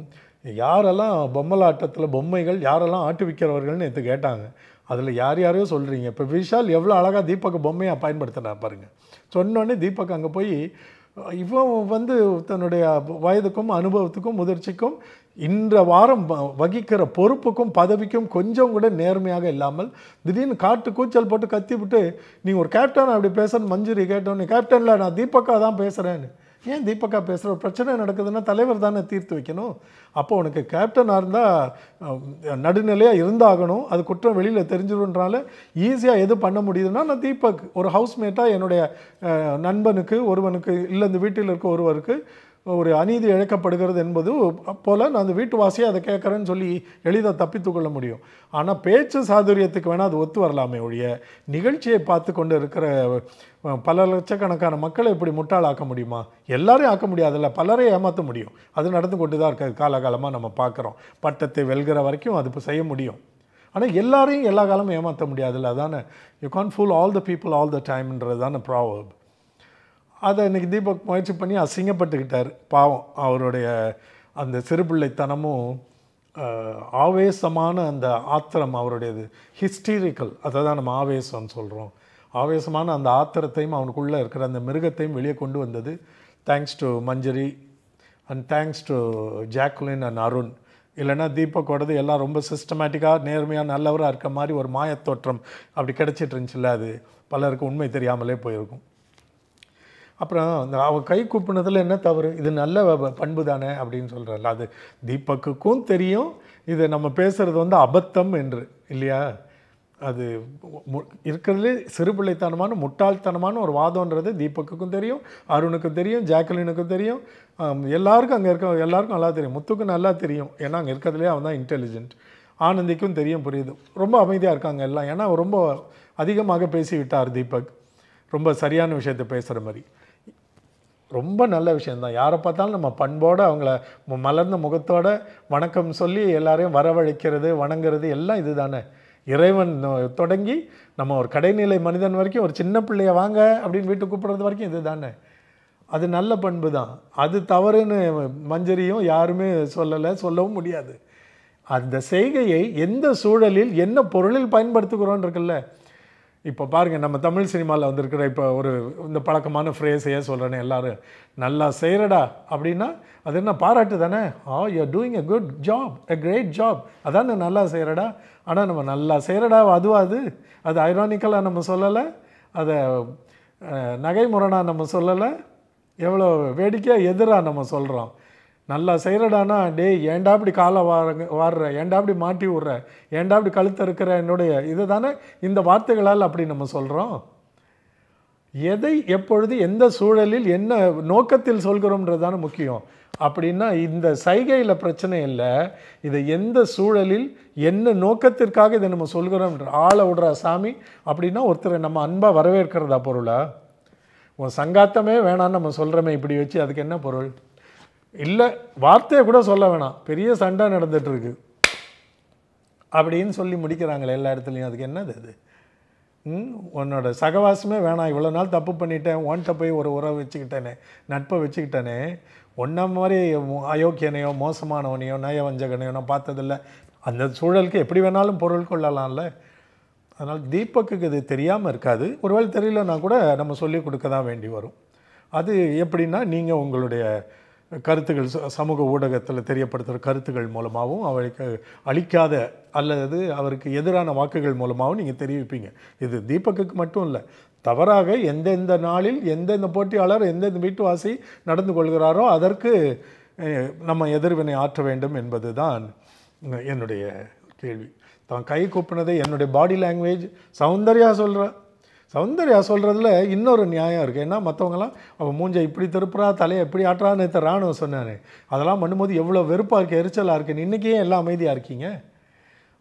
யாரெல்லாம் பொம்மலாட்டத்தில் பொம்மைகள் யாரெல்லாம் ஆட்டு விற்கிறவர்கள்னு எடுத்து கேட்டாங்க. அதில் யாரையோ சொல்கிறீங்க. இப்போ விஷால் எவ்வளோ அழகாக தீபக் பொம்மையாக பயன்படுத்தினா பாருங்கள். சொன்னோடனே தீபக் அங்கே போய் இவன் வந்து தன்னுடைய வயதுக்கும் அனுபவத்துக்கும் முதிர்ச்சிக்கும் இந்த வாரம் வகிக்கிற பொறுப்புக்கும் பதவிக்கும் கொஞ்சம் கூட நேர்மையாக இல்லாமல் திடீர்னு காட்டு கூச்சல் போட்டு கத்திவிட்டு நீ ஒரு கேப்டன் அப்படி பேசுன்னு மஞ்சுரி கேட்டோன்னு கேப்டனில் நான் தீபக்கா தான் பேசுகிறேன்னு. ஏன் தீபக்கா பேசுகிற ஒரு பிரச்சனை நடக்குதுன்னா தலைவர் தானே தீர்த்து வைக்கணும். அப்போ உனக்கு கேப்டனாக இருந்தால் நடுநிலையாக இருந்தாகணும். அது குற்றம் வெளியில் தெரிஞ்சிடும்ன்றால ஈஸியாக எது பண்ண முடியுதுன்னா நான் தீபக் ஒரு ஹவுஸ்மேட்டாக என்னுடைய நண்பனுக்கு ஒருவனுக்கு இல்லை இந்த வீட்டில் இருக்க ஒருவருக்கு ஒரு அநீதி இழைக்கப்படுகிறது என்பது போல் நான் அந்த வீட்டுவாசியை அதை கேட்குறேன்னு சொல்லி எளிதாக தப்பித்து கொள்ள முடியும். ஆனால் பேச்சு சாதுரியத்துக்கு வேணால் அது ஒத்து வரலாமே ஒழிய நிகழ்ச்சியை பார்த்து கொண்டு இருக்கிற பல லட்சக்கணக்கான மக்களை இப்படி முட்டாளாக்க முடியுமா? எல்லாரையும் ஆக்க முடியாதுல்ல, பலரை ஏமாற்ற முடியும். அது நடந்து கொண்டு தான் இருக்காது. காலகாலமாக நம்ம பார்க்குறோம். பட்டத்தை வெல்கிற வரைக்கும் அது இப்போ செய்ய முடியும். ஆனால் எல்லாரையும் எல்லா காலமும் ஏமாற்ற முடியாதுல்ல. அதானே you can fool all the people all the டைம்ன்றது தானே ப்ராவர்ப். அதை இன்றைக்கி தீபக் முயற்சி பண்ணி அசிங்கப்பட்டுக்கிட்டார். பாவம், அவருடைய அந்த சிறுபிள்ளைத்தனமும் ஆவேசமான அந்த ஆத்திரம் அவருடையது ஹிஸ்டீரிக்கல், அதை தான் நம்ம ஆவேசம்னு சொல்கிறோம். ஆவேசமான அந்த ஆத்திரத்தையும் அவனுக்குள்ளே இருக்கிற அந்த மிருகத்தையும் வெளியே கொண்டு வந்தது. Thanks to Manjari and thanks to Jacqueline and Arun. இல்லைன்னா தீபக்கோடது எல்லாம் ரொம்ப சிஸ்டமேட்டிக்காக நேர்மையாக நல்லவராக இருக்க மாதிரி ஒரு மாயத்தோற்றம் அப்படி கிடச்சிட்டு இருந்துச்சுல்ல, அது பலருக்கு உண்மை தெரியாமலே போயிருக்கும். அப்புறம் அந்த அவன் கை கூப்பினதில் என்ன தவறு? இது நல்ல பண்பு தானே அப்படின்னு சொல்கிறாள். அது தீபக்குக்கும் தெரியும் இது நம்ம பேசுகிறது வந்து அபத்தம் என்று, இல்லையா? அது இருக்கிறதுலே சிறுபிள்ளைத்தனமான முட்டாள்தனமான ஒரு வாதம்ன்றது தீபக்குக்கும் தெரியும், அருணுக்கும் தெரியும், ஜாக்குலினுக்கும் தெரியும், எல்லாருக்கும் அங்கே இருக்க எல்லாருக்கும் நல்லா தெரியும். முத்துக்கும் நல்லா தெரியும், ஏன்னா அங்கே இருக்கிறதுலே அவன் தான் இன்டெலிஜென்ட். ஆனந்திக்கும் தெரியும், புரியுது. ரொம்ப அமைதியாக இருக்காங்க எல்லாம், ஏன்னா ரொம்ப அதிகமாக பேசிவிட்டார் தீபக். ரொம்ப சரியான விஷயத்தை பேசுகிற மாதிரி ரொம்ப நல்ல விஷயந்தான். யாரை பார்த்தாலும் நம்ம பண்போடு அவங்கள மலர்ந்த முகத்தோடு வணக்கம் சொல்லி எல்லாரையும் வரவழைக்கிறது வணங்குறது எல்லாம் இது தானே. இறைவன் தொடங்கி நம்ம ஒரு கடைநிலை மனிதன் வரைக்கும் ஒரு சின்ன பிள்ளைய வாங்க அப்படின்னு வீட்டுக்கு கூப்பிட்றது வரைக்கும் இது தானே. அது நல்ல பண்பு தான். அது தவறுன்னு மஞ்சரியும் யாருமே சொல்லலை, சொல்லவும் முடியாது. அந்த செய்கையை எந்த சூழலில் என்ன பொருளில் பயன்படுத்துகிறோன்னு இருக்குல்ல. இப்போ பாருங்கள், நம்ம தமிழ் சினிமாவில் வந்திருக்கிற இப்போ ஒரு இந்த பழக்கமான ஃப்ரேஸையே சொல்கிறேன்னு எல்லாரும் நல்லா செய்கிறடா அப்படின்னா அது என்ன பாராட்டு தானே. You are doing a good job, a great job, அதான் நல்லா செய்கிறடா. ஆனால் நம்ம நல்லா செய்கிறடா அதுவா அது ஐரானிக்கலாக நம்ம சொல்லலை, அதை நகைமுரணாக நம்ம சொல்லலை, எவ்வளோ வேடிக்கையாக எதிராக நம்ம சொல்கிறோம். நல்லா செய்கிறடானா டே ஏண்டா இப்படி காலை வாடுற, ஏண்டா இப்படி மாட்டி விட்ற, ஏண்டா இப்படி கழுத்த இருக்கிற என்னுடைய இது தானே இந்த வார்த்தைகளால் அப்படி நம்ம சொல்கிறோம். எதை எப்பொழுது எந்த சூழலில் என்ன நோக்கத்தில் சொல்கிறோம்ன்றது தானே முக்கியம். அப்படின்னா இந்த சைகையில் பிரச்சனை இல்லை, இதை எந்த சூழலில் என்ன நோக்கத்திற்காக இதை நம்ம சொல்கிறோம்ன்ற ஆளை விடுறா சாமி அப்படின்னா ஒருத்தரை நம்ம அன்பாக வரவேற்கிறதா பொருளா? உன் சங்காத்தமே வேணான்னு நம்ம சொல்கிறோமே இப்படி வச்சு, அதுக்கு என்ன பொருள்? இல்லை, வார்த்தையை கூட சொல்ல வேணாம், பெரிய சண்டை நடந்துகிட்ருக்கு அப்படின்னு சொல்லி முடிக்கிறாங்களே எல்லா இடத்துலையும். அதுக்கு என்னது அது? உன்னோட சகவாசமே வேணாம், இவ்வளோ நாள் தப்பு பண்ணிட்டேன், ஒன்ட்ட போய் ஒரு உறவை வச்சுக்கிட்டேனே, நட்பை வச்சுக்கிட்டேனே, ஒன்றை மாதிரி அயோக்கியனையோ மோசமானவனையோ நயவஞ்சகனையோ நான் பார்த்ததில்லை. அந்த சூழலுக்கு எப்படி வேணாலும் பொருள் கொள்ளலாம்ல. அதனால் தீபக்குக்கு இது தெரியாமல் இருக்காது. ஒருவேளை தெரியலன்னா கூட நம்ம சொல்லிக் கொடுக்க தான் வேண்டி வரும். அது எப்படின்னா, நீங்கள் உங்களுடைய கருத்துக்கள் சமூக ஊடகத்தில் தெரியப்படுத்துகிற கருத்துக்கள் மூலமாகவும் அவருக்கு அளிக்காத அல்லது அவருக்கு எதிரான வாக்குகள் மூலமாகவும் நீங்கள் தெரிவிப்பீங்க. இது தீபக்குக்கு மட்டும் இல்லை, தவறாக எந்தெந்த நாளில் எந்தெந்த போட்டியாளர் எந்தெந்த வீட்டுவாசி நடந்து கொள்கிறாரோ அதற்கு நம்ம எதிர்வினை ஆற்ற வேண்டும் என்பது தான் என்னுடைய கேள்வி. தான் கை கூப்பினதை என்னுடைய பாடி லாங்குவேஜ் சௌந்தர்யா சொல்கிறதுல இன்னொரு நியாயம் இருக்குது. ஏன்னா மற்றவங்களாம் அவன் மூஞ்சை இப்படி திருப்புறா, தலையை எப்படி ஆட்டுறான்னு ராணுவம் சொன்னானே, அதெல்லாம் பண்ணும்போது எவ்வளோ வெறுப்பாக இருக்குது, எரிச்சலாக இருக்குன்னு. இன்றைக்கே எல்லாம் அமைதியாக இருக்கீங்க.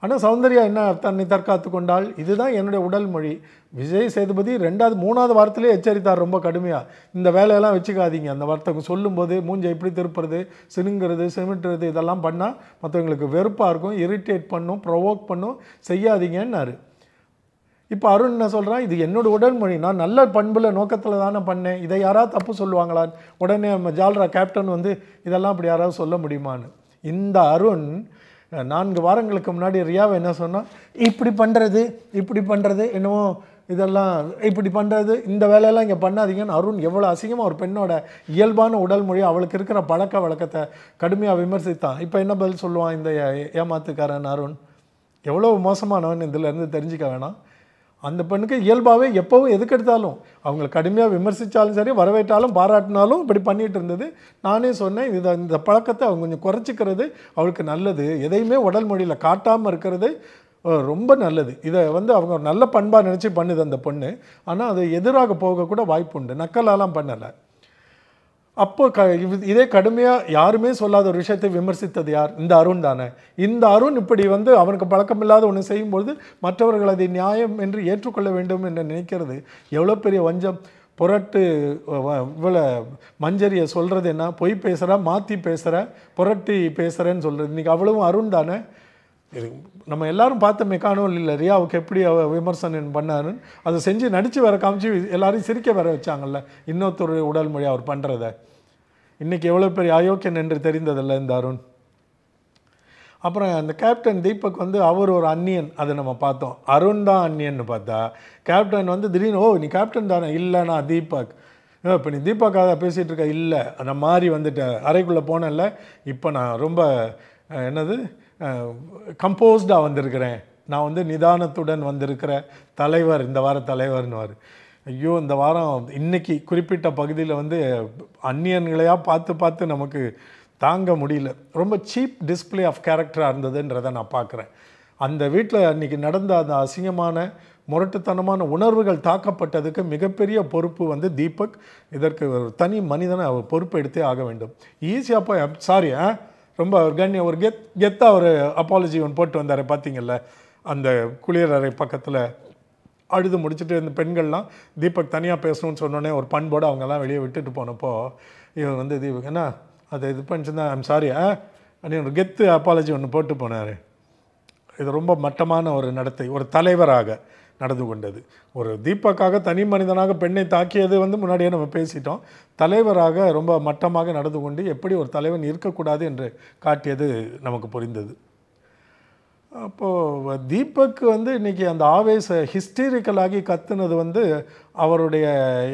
ஆனால் சௌந்தர்யா என்ன தன்னை தற்காத்து கொண்டால், இதுதான் என்னுடைய உடல் மொழி. விஜய் சேதுபதி 2வது 3வது வாரத்திலே எச்சரித்தார் ரொம்ப கடுமையாக, இந்த வேலையெல்லாம் வச்சுக்காதீங்க. அந்த வார்த்தை சொல்லும்போது மூஞ்சை இப்படி திருப்புறது, சினுங்கிறது, சிமிட்டுறது இதெல்லாம் பண்ணால் மற்றவங்களுக்கு வெறுப்பாக இருக்கும், இரிட்டேட் பண்ணும், ப்ரொவோக் பண்ணும், செய்யாதீங்கன்னாரு. இப்போ அருண் என்ன சொல்கிறான், இது என்னோட உடல்மொழி, நான் நல்ல பண்பில் நோக்கத்தில் தானே பண்ணேன், இதை யாராவது தப்பு சொல்லுவாங்களான்னு. உடனே நம்ம ஜால்ரா கேப்டன் வந்து இதெல்லாம் அப்படி யாராவது சொல்ல முடியுமான்னு. இந்த அருண் 4 வாரங்களுக்கு முன்னாடி ரியாவை என்ன சொன்னால், இப்படி பண்ணுறது என்னவோ இதெல்லாம் இப்படி பண்ணுறது, இந்த வேலையெல்லாம் இங்கே பண்ணாதீங்கன்னு அருண் எவ்வளோ அசிங்கமாக ஒரு பெண்ணோட இயல்பான உடல் மொழி, அவளுக்கு இருக்கிற பழக்க வழக்கத்தை கடுமையாக விமர்சித்தான். இப்போ என்ன பதில் சொல்லுவான் இந்த ஏமாத்துக்காரன் அருண்? எவ்வளோ மோசமானவன் இதிலேருந்து தெரிஞ்சிக்க வேணாம். அந்த பெண்ணுக்கு இயல்பாகவே எப்போவும் எதுக்கெடுத்தாலும் அவங்களை கடுமையாக விமர்சித்தாலும் சரி, வரவேற்றாலும் பாராட்டினாலும் இப்படி பண்ணிகிட்டு இருந்தது. நானே சொன்னேன், இந்த பழக்கத்தை அவங்க கொஞ்சம் குறைச்சிக்கிறது அவளுக்கு நல்லது. எதையுமே உடல் மொழியில் காட்டாமல் இருக்கிறது ரொம்ப நல்லது. இதை அவங்க ஒரு நல்ல பண்பாக நினச்சி பண்ணுது அந்த பொண்ணு. ஆனால் அது எதிராக போகக்கூட வாய்ப்பு உண்டு. நக்கலாலாம் பண்ணலை. அப்போ இதே கடுமையாக யாருமே சொல்லாத ஒரு விஷயத்தை விமர்சித்தது யார்? இந்த அருண் தானே. இந்த அருண் இப்படி அவனுக்கு பழக்கமில்லாத ஒன்று செய்யும்பொழுது மற்றவர்கள் அதை நியாயம் என்று ஏற்றுக்கொள்ள வேண்டும் என்று நினைக்கிறது எவ்வளோ பெரிய வஞ்சம். புரட்டு இவ்வளோ மஞ்சரியை சொல்கிறது என்ன? பொய் பேசுகிற, மாற்றி பேசுகிற, புரட்டி பேசுகிறேன்னு சொல்கிறது. இன்றைக்கி அவ்வளவும் அருண் தானே. நம்ம எல்லாரும் பார்த்த மெக்கானோல் இல்லை, ரியாவுக்கு எப்படி விமர்சனம் பண்ணாருன்னு அதை செஞ்சு நடித்து வேற காமிச்சு எல்லாரையும் சிரிக்க வர வச்சாங்கல்ல. இன்னொருத்தர் உடல் மொழி அவர் பண்ணுறத இன்றைக்கி எவ்வளோ பெரிய அயோக்கியன் என்று தெரிந்ததில்லை இந்த அருண். அப்புறம் அந்த கேப்டன் தீபக் அவர் ஒரு அந்நியன், அதை நம்ம பார்த்தோம். அருண் தான் அந்நியன்னு பார்த்தா கேப்டன் திடீர்னு ஓ நீ கேப்டன் தானே, இல்லை நான் தீபக். இப்போ நீ தீபக்காக பேசிகிட்டு இருக்க? இல்லை அந்த மாதிரி வந்துட்டேன், அறைக்குள்ளே போனேன்ல, இப்போ நான் ரொம்ப என்னது கம்போஸ்டாக வந்திருக்கிறேன், நான் நிதானத்துடன் வந்திருக்கிற தலைவர், இந்த வார தலைவர்னுவார். ஐயோ இந்த வாரம் இன்னைக்கு குறிப்பிட்ட பகுதியில் அந்நியன்களையாக பார்த்து பார்த்து நமக்கு தாங்க முடியல. ரொம்ப சீப் டிஸ்பிளே ஆஃப் கேரக்டராக இருந்ததுன்றதை நான் பார்க்குறேன். அந்த வீட்டில் அன்றைக்கி நடந்த அந்த அசிங்கமான முரட்டுத்தனமான உணர்வுகள் தாக்கப்பட்டதுக்கு மிகப்பெரிய பொறுப்பு தீபக். இதற்கு ஒரு தனி மனிதனை அவர் பொறுப்பு எடுத்தே ஆக வேண்டும். ஈஸியாக போய் சாரி ரொம்ப ஒரு கெத்தாக ஒரு அப்பாலஜி ஒன்று போட்டு வந்தார் பார்த்தீங்கல்ல, அந்த குளியலறை பக்கத்தில் அழுது முடிச்சுட்டு இந்த பெண்கள்லாம் தீபக் தனியாக பேசணும்னு சொன்னோன்னே ஒரு பண்போடு அவங்கெல்லாம் வெளியே விட்டுட்டு போனப்போ இவர் தீபக் என்ன அதை இது பண்ணிச்சுருந்தா ஐம் சாரி அப்படின்னு ஒரு கெத்து அப்பாலஜி ஒன்று போட்டு போனார். இது ரொம்ப மட்டமான ஒரு நடத்தை, ஒரு தலைவராக நடந்து கொண்டது. ஒரு தீபக்காக தனி மனிதனாக பெண்ணை தாக்கியது முன்னாடியே நம்ம பேசிட்டோம். தலைவராக ரொம்ப மட்டமாக நடந்து கொண்டு எப்படி ஒரு தலைவன் இருக்கக்கூடாது என்று காட்டியது நமக்கு புரிந்தது. அப்போது தீபக் இன்றைக்கி அந்த ஆவேச ஹிஸ்டீரிக்கலாகி கத்துனது அவருடைய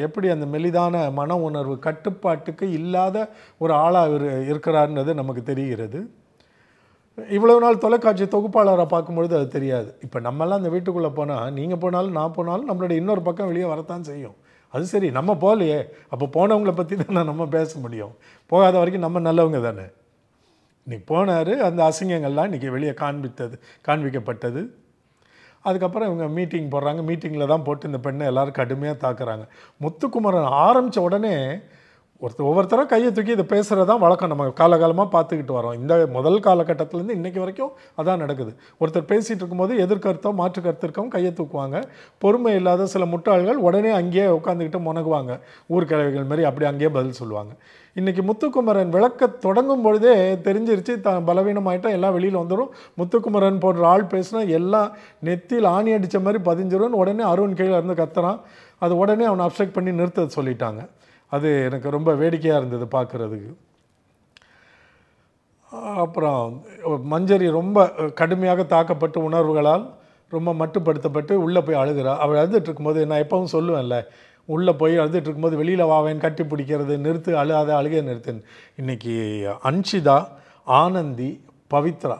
எப்படி அந்த மெலிதான மன உணர்வு கட்டுப்பாட்டுக்கு இல்லாத ஒரு ஆளாக இருக்கிறார்ன்றது நமக்கு தெரிகிறது. இவ்வளவு நாள் தொலைக்காட்சி தொகுப்பாளரை பார்க்கும்பொழுது அது தெரியாது. இப்போ நம்மெல்லாம் அந்த வீட்டுக்குள்ளே போனால், நீங்கள் போனாலும் நான் போனாலும் நம்மளுடைய இன்னொரு பக்கம் வெளியே வரத்தான் செய்யும். அது சரி, நம்ம போகலையே, அப்போ போனவங்களை பற்றி தானே நம்ம பேச முடியும். போகாத வரைக்கும் நம்ம நல்லவங்க தானே. இன்றைக்கி போனார், அந்த அசிங்கங்கள்லாம் இன்றைக்கி வெளியே காண்பிக்கப்பட்டது. அதுக்கப்புறம் இவங்க மீட்டிங் போடுறாங்க. மீட்டிங்கில் தான் போட்டு இந்த பெண்ணை எல்லோரும் கடுமையாக தாக்குறாங்க. முத்துக்குமரன் ஆரம்பித்த உடனே ஒவ்வொருத்தரும் கையை தூக்கி இதை பேசுகிறது தான் வழக்கம். நம்ம காலகாலமாக பார்த்துக்கிட்டு வரோம். இந்த முதல் காலகட்டத்திலேருந்து இன்றைக்கி வரைக்கும் அதான் நடக்குது. ஒருத்தர் பேசிகிட்டு இருக்கும்போது எதிர்கருத்தோ மாற்று கருத்து இருக்கவும் கையை தூக்குவாங்க. பொறுமை இல்லாத சில முட்டாள்கள் உடனே அங்கேயே உட்காந்துக்கிட்டு முனகுவாங்க. ஊர்கிழவிகள் மாதிரி அப்படி அங்கேயே பதில் சொல்லுவாங்க. இன்றைக்கி முத்துக்குமரன் விளக்க தொடங்கும் பொழுதே தெரிஞ்சிருச்சு தான் பலவீனமாயிட்டா எல்லாம் வெளியில் வந்துடும். முத்துக்குமரன் போன்ற ஆள் பேசினா எல்லாம் நெத்தியில் ஆணி அடித்த மாதிரி பதிஞ்சிரும்னு உடனே அருண் கீழே இருந்து கத்துறான். அது உடனே அவனை அப்செக்ட் பண்ணி நிறுத்த சொல்லிட்டாங்க. அது எனக்கு ரொம்ப வேடிக்கையாக இருந்தது பார்க்குறதுக்கு. அப்புறம் மஞ்சரி ரொம்ப கடுமையாக தாக்கப்பட்டு உணர்வுகளால் ரொம்ப மட்டுப்படுத்தப்பட்டு உள்ளே போய் அழுகிறா. அவள் அழுதுட்டு இருக்கும்போது நான் எப்பவும் சொல்லுவேன்ல, உள்ளே போய் அழுதுட்டு இருக்கும்போது வெளியில் வாவேன் கட்டி பிடிக்கிறது, நிறுத்து, அழுகையை நிறுத்துன்னு. இன்றைக்கி அன்ஷிதா, ஆனந்தி, பவித்ரா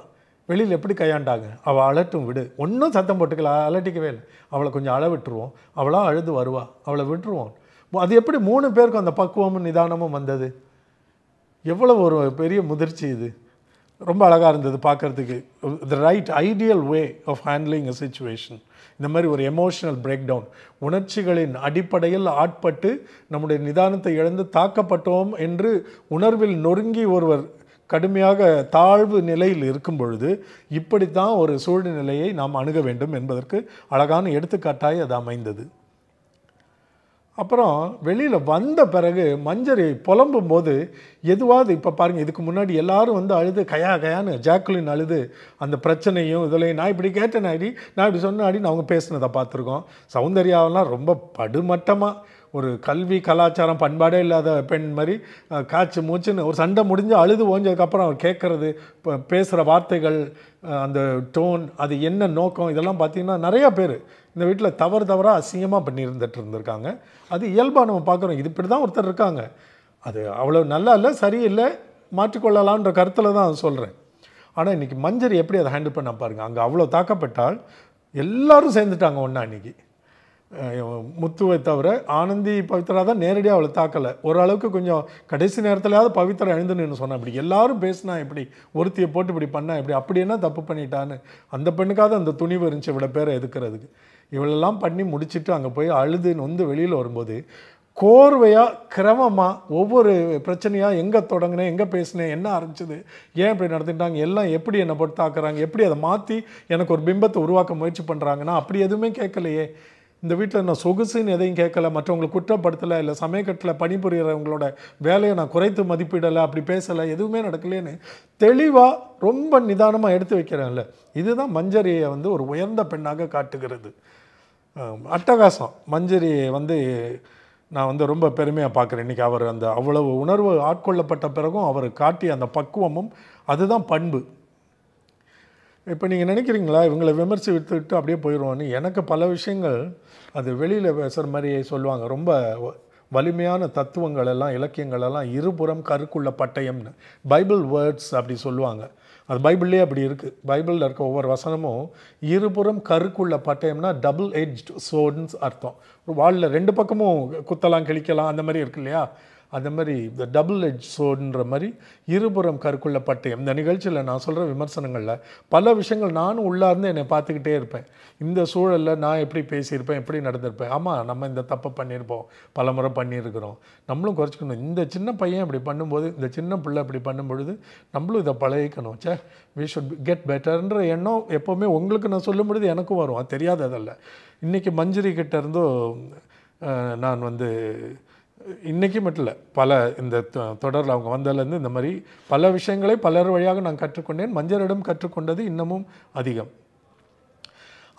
வெளியில் எப்படி கையாண்டாங்க? அவள் அழட்டும் விடு, ஒன்றும் சத்தம் போட்டுக்கல, அலட்டிக்கவே இல்லை. அவளை கொஞ்சம் அழ விட்டுருவோம், அவளாக அழுது வருவா, அவளை விட்டுருவோம். அது எப்படி 3 பேருக்கும் அந்த பக்குவமும் நிதானமும் வந்தது? எவ்வளோ ஒரு பெரிய முதிர்ச்சி இது. ரொம்ப அழகாக இருந்தது பார்க்குறதுக்கு. The right ideal way of handling a situation. இந்த மாதிரி ஒரு எமோஷனல் பிரேக் டவுன், உணர்ச்சிகளின் அடிப்படையில் ஆட்பட்டு நம்முடைய நிதானத்தை இழந்து தாக்கப்பட்டோம் என்று உணர்வில் நொறுங்கி ஒருவர் கடுமையாக தாழ்வு நிலையில் இருக்கும் பொழுது இப்படித்தான் ஒரு சூழ்நிலையை நாம் அணுக வேண்டும் என்பதற்கு அழகான எடுத்துக்காட்டாய் அது அமைந்தது. அப்புறம் வெளியில் வந்த பிறகு மஞ்சரி புலம்பும் போது எதுவாது இப்போ பாருங்கள், இதுக்கு முன்னாடி எல்லாரும் அழுது கயான்னு ஜாக்குலின் அழுது அந்த பிரச்சனையும் இதுலையும் நான் இப்படி கேட்டேன் அடி, நான் இப்படி சொன்ன அடின்னு அவங்க பேசினதை பார்த்துருக்கோம். சௌந்தர்யாவெல்லாம் ரொம்ப படுமட்டமாக ஒரு கல்வி கலாச்சாரம் பண்பாடே இல்லாத பெண் மாதிரி காய்ச்சி மூச்சுன்னு ஒரு சண்டை முடிஞ்சு அழுது ஓஞ்சதுக்கப்புறம் அவர் கேட்குறது, இப்போ பேசுகிற வார்த்தைகள், அந்த டோன், அது என்ன நோக்கம், இதெல்லாம் பார்த்திங்கன்னா நிறையா பேர் இந்த வீட்டில் தவறாக அசிங்கமாக பண்ணியிருந்துட்டு இருந்திருக்காங்க. அது இயல்பாக நம்ம பார்க்குறோம். இது இப்படி தான் ஒருத்தர் இருக்காங்க. அது அவ்வளோ நல்லா இல்லை, சரியில்லை, மாற்றிக்கொள்ளலான்ற கருத்தில் தான் அது சொல்கிறேன். ஆனால் இன்றைக்கி மஞ்சரி எப்படி அதை ஹேண்டில் பண்ண பாருங்கள். அங்கே அவ்வளோ தாக்கப்பட்டால் எல்லோரும் சேர்ந்துட்டாங்க ஒன்றா. அன்றைக்கி முத்துவை தவிர ஆனந்தி பவித்ரா தான் நேரடியாக அவளை தாக்கலை. ஓரளவுக்கு கொஞ்சம் கடைசி நேரத்துலையாவது பவித்ரா எழுந்துன்னு சொன்னேன். அப்படி எல்லாரும் பேசினா எப்படி, ஒருத்தியை போட்டு இப்படி பண்ணா எப்படி, அப்படி என்ன தப்பு பண்ணிட்டான்னு அந்த பெண்ணுக்காவது அந்த துணிவு இருந்துச்சு இவ்வளோ பேரை எதுக்கிறதுக்கு. இவளெல்லாம் பண்ணி முடிச்சுட்டு அங்கே போய் அழுதுன்னு வந்து வெளியில் வரும்போது கோர்வையாக கிரமமாக ஒவ்வொரு பிரச்சனையாக எங்கே தொடங்கினேன், எங்கே பேசினேன், என்ன ஆரம்பிச்சது, ஏன் இப்படி நடத்திட்டாங்க, எல்லாம் எப்படி என்னை போட்டு தாக்குறாங்க, எப்படி அதை மாற்றி எனக்கு ஒரு பிம்பத்தை உருவாக்க முயற்சி பண்ணுறாங்கன்னா அப்படி எதுவுமே கேட்கலையே. இந்த வீட்டில் நான் சொகுசுன்னு எதையும் கேட்கலை, மற்றவங்களை குற்றப்படுத்தலை, இல்லை சமயக்கட்டில் பணிபுரியறவங்களோட வேலையை நான் குறைத்து மதிப்பிடலை, அப்படி பேசலை, எதுவுமே நடக்கலேன்னு தெளிவாக ரொம்ப நிதானமாக எடுத்து வைக்கிறேன்ல. இதுதான் மஞ்சரியை வந்து ஒரு உயர்ந்த பெண்ணாக காட்டுகிறது. அட்டகாசம். மஞ்சரியை வந்து நான் வந்து ரொம்ப பெருமையாக பார்க்குறேன். இன்றைக்கி அவர் அந்த அவ்வளவு உணர்வு ஆட்கொள்ளப்பட்ட பிறகும் அவர் காட்டிய அந்த பக்குவமும் அதுதான் பண்பு. இப்போ நீங்கள் நினைக்கிறீங்களா இவங்களை விமர்சி விட்டுவிட்டு அப்படியே போயிடுவோன்னு? எனக்கு பல விஷயங்கள் அது வெளியில் பேசுகிற மாதிரி சொல்லுவாங்க. ரொம்ப வலிமையான தத்துவங்கள் எல்லாம், இலக்கியங்கள் எல்லாம் இருபுறம் கருக்குள்ள பட்டயம்னு பைபிள் வேர்ட்ஸ் அப்படி சொல்லுவாங்க. அது பைபிள்லேயே அப்படி இருக்குது. பைபிளில் இருக்க ஒவ்வொரு வசனமும் இருபுறம் கருக்குள்ள பட்டயம்னா டபுள் எட்ஜ்ட் சோர்டுன்னு அர்த்தம். வாளில் ரெண்டு பக்கமும் குத்தலாம் கிழிக்கலாம் அந்த மாதிரி இருக்கு இல்லையா, அந்த மாதிரி இந்த டபுள் எட்ஜ் சோர்டுன்ற மாதிரி இருபுறம் கருக்குள்ள பட்டயம். இந்த நிகழ்ச்சியில் நான் சொல்கிற விமர்சனங்களில் பல விஷயங்கள் நானும் உள்ளார்ந்து என்னை பார்த்துக்கிட்டே இருப்பேன். இந்த சூழலில் நான் எப்படி பேசியிருப்பேன், எப்படி நடந்திருப்பேன், ஆமாம் நம்ம இந்த தப்பை பண்ணியிருப்போம், பல முறை பண்ணியிருக்கிறோம், நம்மளும் குறைச்சிக்கணும். இந்த சின்ன பையன் இப்படி பண்ணும்போது, இந்த சின்ன பிள்ளை இப்படி பண்ணும்பொழுது நம்மளும் இதை பழகிக்கணும். வி ஷுட் கெட் பெட்டர்ன்ற எண்ணம் எப்போவுமே உங்களுக்கு நான் சொல்லும் பொழுது எனக்கும் வரும். அது தெரியாததல்ல. இன்றைக்கி மஞ்சரி கிட்டேருந்தோ நான் வந்து இன்றைக்கி மட்டும் இல்லை, பல இந்த தொடரில் அவங்க வந்ததுலேருந்து இந்த மாதிரி பல விஷயங்களை பலர் வழியாக நான் கற்றுக்கொண்டேன். மஞ்சரிடம் கற்றுக்கொண்டது இன்னமும் அதிகம்.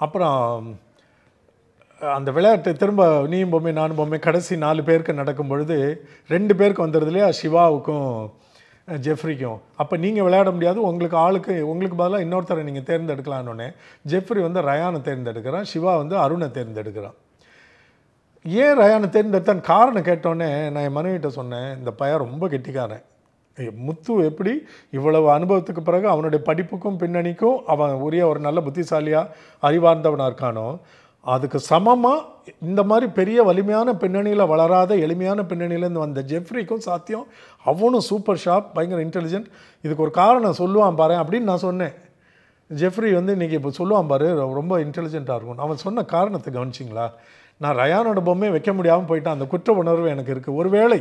அப்புறம் அந்த விளையாட்டு திரும்ப நீயும் பொம்மை நானும் பொம்மை கடைசி 4 பேருக்கு நடக்கும் பொழுது 2 பேருக்கு வந்துடுது இல்லையா, சிவாவுக்கும் ஜெஃப்ரிக்கும். அப்போ நீங்கள் விளையாட முடியாது, உங்களுக்கு பதிலாக இன்னொருத்தரை நீங்கள் தேர்ந்தெடுக்கலான்னொன்னே ஜெஃப்ரி வந்து ரயானை தேர்ந்தெடுக்கிறான், சிவா வந்து அருணை தேர்ந்தெடுக்கிறான். ஏன் ரயானை தேர்ந்தெடுத்தான்னு காரணம் கேட்டோன்னே நான் என் மனைவிட்ட சொன்னேன், இந்த பையன் ரொம்ப கெட்டிக்காரன். முத்து எப்படி இவ்வளவு அனுபவத்துக்கு பிறகு அவனுடைய படிப்புக்கும் பின்னணிக்கும் அவன் உரிய ஒரு நல்ல புத்திசாலியாக அறிவார்ந்தவனாக இருக்கானோ, அதுக்கு சமமாக இந்த மாதிரி பெரிய வலிமையான பின்னணியில் வளராத எளிமையான பின்னணியிலேருந்து வந்த ஜெஃப்ரிக்கும் சாத்தியம். அவனும் சூப்பர் ஷார்ப், பயங்கர இன்டெலிஜென்ட். இதுக்கு ஒரு காரணம் சொல்லுவான் பாரு அப்படின்னு நான் சொன்னேன். ஜெஃப்ரி வந்து இன்றைக்கி இப்போ சொல்லுவான் பாரு ரொம்ப இன்டெலிஜென்ட்டாக இருக்கும். அவன் சொன்ன காரணத்தை கவனிச்சிங்களா? நான் ரயானோட பொம்மையை வைக்க முடியாமல் போயிட்டான், அந்த குற்ற உணர்வு எனக்கு இருக்குது. ஒருவேளை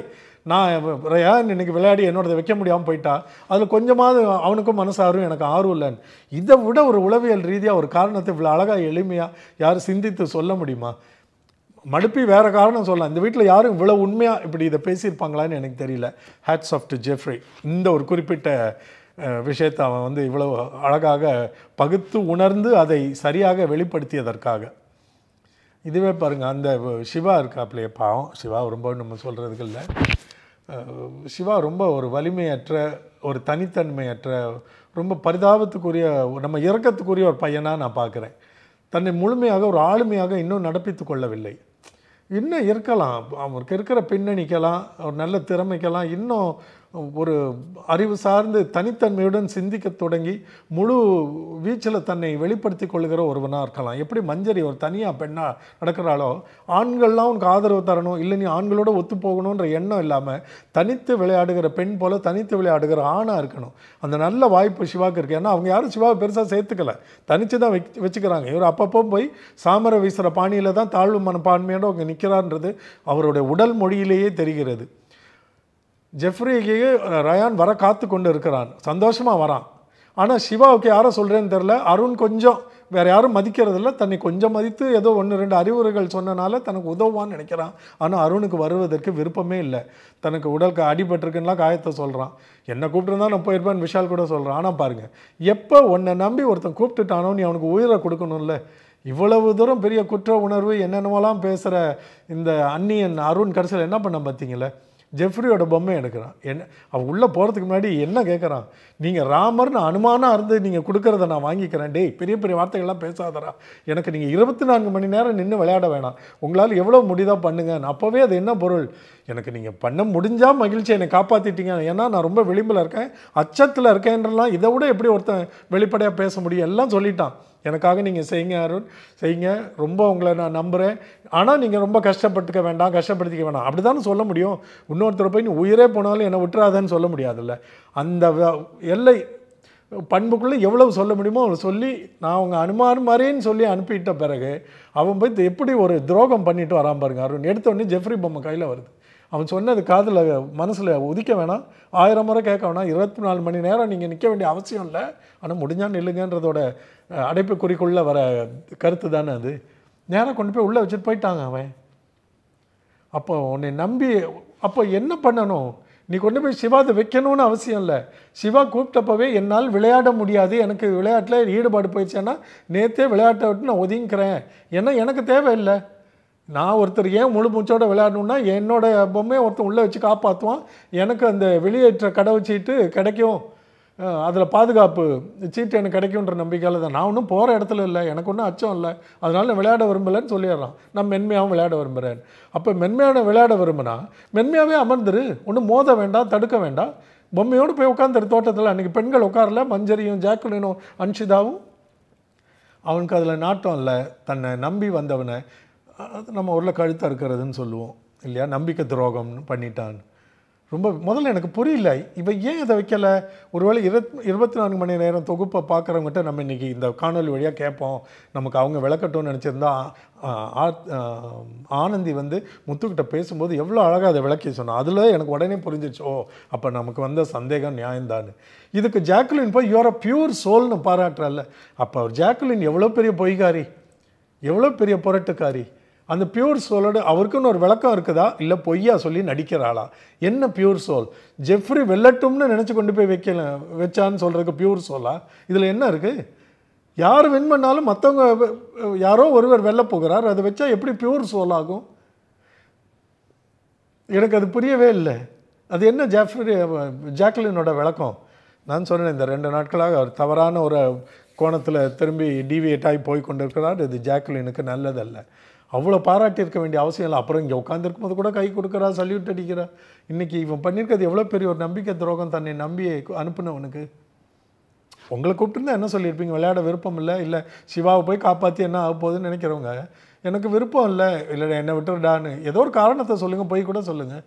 நான் ரயான் இன்றைக்கி விளையாடி என்னோடதை வைக்க முடியாமல் போயிட்டா அதில் கொஞ்சமாவது அவனுக்கும் மனசாரும் எனக்கு ஆர்வம் இல்லைன்னு. இதை விட ஒரு உளவியல் ரீதியாக ஒரு காரணத்தை இவ்வளோ அழகாக எளிமையாக யாரும் சிந்தித்து சொல்ல முடியுமா? மடுப்பி வேறு காரணம் சொல்லலாம். இந்த வீட்டில் யாரும் இவ்வளோ உண்மையாக இப்படி இதை பேசியிருப்பாங்களான்னு எனக்கு தெரியல. Hats off to Jeffrey. இந்த ஒரு குறிப்பிட்ட விஷயத்தை அவன் வந்து இவ்வளோ அழகாக பகுத்து உணர்ந்து அதை சரியாக வெளிப்படுத்தியதற்காக. இதுவே பாருங்கள், அந்த சிவா இருக்காப்லையே பாவம், சிவா ரொம்ப நம்ம சொல்கிறதுக்கு இல்லை, சிவா ரொம்ப ஒரு வலிமையற்ற, ஒரு தனித்தன்மையற்ற, ரொம்ப பரிதாபத்துக்குரிய, நம்ம இரக்கத்துக்குரிய ஒரு பையனாக நான் பார்க்குறேன். தன்னை முழுமையாக ஒரு ஆளுமையாக இன்னும் நடப்பித்து கொள்ளவில்லை. இன்னும் இருக்கலாம், அவருக்கு இருக்கிற பின்னணிக்கெல்லாம் ஒரு நல்ல திறமைக்கெல்லாம் இன்னும் ஒரு அறிவு சார்ந்து தனித்தன்மையுடன் சிந்திக்க தொடங்கி முழு வீச்சில் தன்னை வெளிப்படுத்தி கொள்ளுகிற ஒருவனாக இருக்கலாம். எப்படி மஞ்சரி ஒரு தனியாக பெண்ணாக நடக்கிறாளோ, ஆண்கள்லாம் உனக்கு ஆதரவு தரணும், இல்லை நீ ஆண்களோட ஒத்து போகணுன்ற எண்ணம் இல்லாமல் தனித்து விளையாடுகிற பெண் போல் தனித்து விளையாடுகிற ஆணாக இருக்கணும். அந்த நல்ல வாய்ப்பு சிவாவுக்கு இருக்குது. ஏன்னா அவங்க யாரும் சிவாவை பெருசாக சேர்த்துக்கலை, தனித்து தான் வச்சுக்கிறாங்க. இவர் அப்பப்போ போய் சாமரை வீசுகிற பாணியில் தான் தாழ்வு மனப்பான்மையோடு அவங்க நிற்கிறார்ன்றது அவருடைய உடல் மொழியிலேயே தெரிகிறது. ஜெஃப்ரிக்கு ரயான் வர காத்து கொண்டு இருக்கிறான், சந்தோஷமாக வரான். ஆனால் சிவாவுக்கு யாரை சொல்கிறேன்னு தெரில. அருண் கொஞ்சம் வேறு யாரும் மதிக்கிறதில்ல, தன்னை கொஞ்சம் மதித்து ஏதோ 1-2 அறிவுரைகள் சொன்னனால தனக்கு உதவுவான்னு நினைக்கிறான். ஆனால் அருணுக்கு வருவதற்கு விருப்பமே இல்லை. தனக்கு உடலுக்கு அடிபட்டிருக்குன்னா காயத்தை சொல்கிறான். என்னை கூப்பிட்டுருந்தா நான் போயிருப்பேன்னு விஷால் கூட சொல்கிறான். ஆனால் பாருங்கள், எப்போ உன்னை நம்பி ஒருத்தன் கூப்பிட்டுட்டானோ நீ அவனுக்கு உயிரை கொடுக்கணும்ல. இவ்வளவு தூரம் பெரிய குற்ற உணர்வு என்னென்னமோலாம் பேசுகிற இந்த அந்நியன் அருண் கடைசியில் என்ன பண்ண பார்த்தீங்களே, ஜெஃப்ரியோட பொம்மை எடுக்கிறான். என்ன அவன் உள்ளே போகிறதுக்கு முன்னாடி என்ன கேட்குறான், நீங்கள் ராமர்னு அனுமானம் இருந்து நீங்கள் கொடுக்குறத நான் வாங்கிக்கிறேன், டேய் பெரிய பெரிய வார்த்தைகள்லாம் பேசாதரா, எனக்கு நீங்கள் 24 மணி நேரம் நின்று விளையாட வேணாம், உங்களால் எவ்வளோ முடியுதோ பண்ணுங்க. அப்போவே அது என்ன பொருள், எனக்கு நீங்கள் பண்ண முடிஞ்சால் மகிழ்ச்சி, என்னை காப்பாற்றிட்டீங்க, ஏன்னா நான் ரொம்ப விளிம்பில் இருக்கேன், அச்சத்தில் இருக்கேன்றலாம், இதை விட எப்படி ஒருத்தன் வெளிப்படையாக பேச முடியும், எல்லாம் சொல்லிட்டான். எனக்காக நீங்கள் செய்யுங்க அருண், செய்யுங்க, ரொம்ப உங்களை நான் நம்புகிறேன், ஆனால் நீங்கள் ரொம்ப கஷ்டப்பட்டுக்க வேண்டாம், கஷ்டப்படுத்திக்க வேண்டாம், அப்படி தானே சொல்ல முடியும். இன்னொருத்தர் போய் நீ உயிரே போனாலும் என்னை விட்டுறாதன்னு சொல்ல முடியாதுல்ல. அந்த எல்லை பண்புக்குள்ளே எவ்வளவு சொல்ல முடியுமோ அவளை சொல்லி நான் அவங்க அனுமானம் மாதிரின்னு சொல்லி அனுப்பிட்ட பிறகு அவன் போய் எப்படி ஒரு துரோகம் பண்ணிட்டு வரான் பாருங்க. அருண் எடுத்தோடனே ஜெஃப்ரி பொம்மை கையில் வருது. அவன் சொன்னது காதில் மனசில் உதிக்க வேணாம், 1000 முறை கேட்க வேணாம், 24 மணி நேரம் நீங்கள் நிற்க வேண்டிய அவசியம் இல்லை, ஆனால் முடிஞ்சால் நில்லுங்கன்றதோட அடைப்புக்குறிக்குள்ளே வர கருத்து தானே அது. நேராக கொண்டு போய் உள்ளே வச்சுட்டு போயிட்டாங்க அவன். அப்போ உன்னை நம்பி அப்போ என்ன பண்ணணும், நீ கொண்டு போய் சிவாதை வைக்கணும்னு அவசியம் இல்லை. சிவா கூப்பிட்டப்பவே என்னால் விளையாட முடியாது, எனக்கு விளையாட்டில் ஈடுபாடு போயிடுச்சேன்னா நேற்றே விளையாட்டை விட்டு நான் ஒதுங்கிக்கிறேன், ஏன்னா எனக்கு தேவையில்லை. நான் ஒருத்தர் ஏன் முழு மூச்சோட விளையாடணுன்னா என்னோட பொம்மையை ஒருத்தர் உள்ளே வச்சு காப்பாற்றுவான், எனக்கு அந்த வெளியேற்ற கடவுச்சீட்டு கிடைக்கும், அதில் பாதுகாப்பு சீட்டு எனக்கு கிடைக்குன்ற நம்பிக்கையில் தான். நான் ஒன்றும் போகிற இடத்துல இல்லை, எனக்கு ஒன்றும் அச்சம் இல்லை, அதனால நான் விளையாட விரும்பலைன்னு சொல்லிடுறான். நான் மென்மையாகவும் விளையாட விரும்புகிறேன். அப்போ மென்மையான விளையாட விரும்பினா மென்மையாகவே அமர்ந்துரு, ஒன்றும் மோத வேண்டாம், தடுக்க வேண்டாம், பொம்மையோடு போய் உட்காந்துரு தோட்டத்தில். அன்றைக்கி பெண்கள் உட்காரல, மஞ்சரியும் ஜாக்குலினும் அன்ஷிதாவும். அவனுக்கு அதில் நாட்டம் இல்லை, தன்னை நம்பி வந்தவனை அது நம்ம ஊரில் கழுத்தாக இருக்கிறதுன்னு சொல்லுவோம் இல்லையா, நம்பிக்கை துரோகம்னு பண்ணிட்டான். ரொம்ப முதல்ல எனக்கு புரியல, இவன் ஏன் இதை வைக்கலை. ஒருவேளை 24 மணி நேரம் தொகுப்பை பார்க்குறவங்ககிட்ட நம்ம இன்றைக்கி இந்த காணொலி வழியாக கேட்போம், நமக்கு அவங்க விளக்கட்டும்னு நினச்சிருந்தா ஆனந்தி வந்து முத்துக்கிட்ட பேசும்போது எவ்வளோ அழகாக அதை விளக்கி சொன்னான். அதில் எனக்கு உடனே புரிஞ்சிச்சு, ஓ அப்போ நமக்கு வந்த சந்தேகம் நியாயம்தான்னு. இதுக்கு ஜாக்குலின் போய் யூஆர் அ பியூர் சோல்னு பாராட்டுறல்ல, அப்போ அவர் ஜாக்குலின் எவ்வளோ பெரிய பொய்காரி, எவ்வளோ பெரிய புரட்டுக்காரி. அந்த பியூர் சோலோடு அவருக்குன்னு ஒரு விளக்கம் இருக்குதா, இல்லை பொய்யா சொல்லி நடிக்கிறாளா? என்ன பியூர் சோல்? ஜெஃப்ரி வெல்லட்டும்னு நினச்சி கொண்டு போய் வச்சான்னு சொல்கிறதுக்கு பியூர் சோலா? இதில் என்ன இருக்குது? யார் வின் பண்ணாலும் மற்றவங்க யாரோ ஒருவர் வெல்ல போகிறார், அதை வச்சா எப்படி பியூர் சோல் ஆகும்? எனக்கு அது புரியவே இல்லை. அது என்ன ஜாக்குலினோட விளக்கம்? நான் சொன்னேன், இந்த 2 நாட்களாக அவர் தவறான ஒரு கோணத்தில் திரும்பி டிவியேட் ஆகி போய் கொண்டு இருக்கிறார். இது ஜாக்குலினுக்கு நல்லதல்ல. அவ்வளோ பாராட்டியிருக்க வேண்டிய அவசியம் இல்லை. அப்புறம் இங்கே உட்காந்துருக்கும் போது கூட கை கொடுக்குறா, சல்யூட் அடிக்கிறா. இன்றைக்கி இவன் பண்ணியிருக்கிறது எவ்வளோ பெரிய ஒரு நம்பிக்கை துரோகம், தன்னை நம்பி அனுப்புனவனுக்கு. உங்களை கூப்பிட்டுருந்தா என்ன சொல்லியிருப்பீங்க? விளையாட விருப்பம் இல்லை, இல்லை சிவாவை போய் காப்பாற்றி என்ன ஆக போகுதுன்னு நினைக்கிறவங்க, எனக்கு விருப்பம் இல்லை, இல்லை என்னை விட்டுருடான்னு ஏதோ ஒரு காரணத்தை சொல்லுங்கள், போய் கூட சொல்லுங்கள்.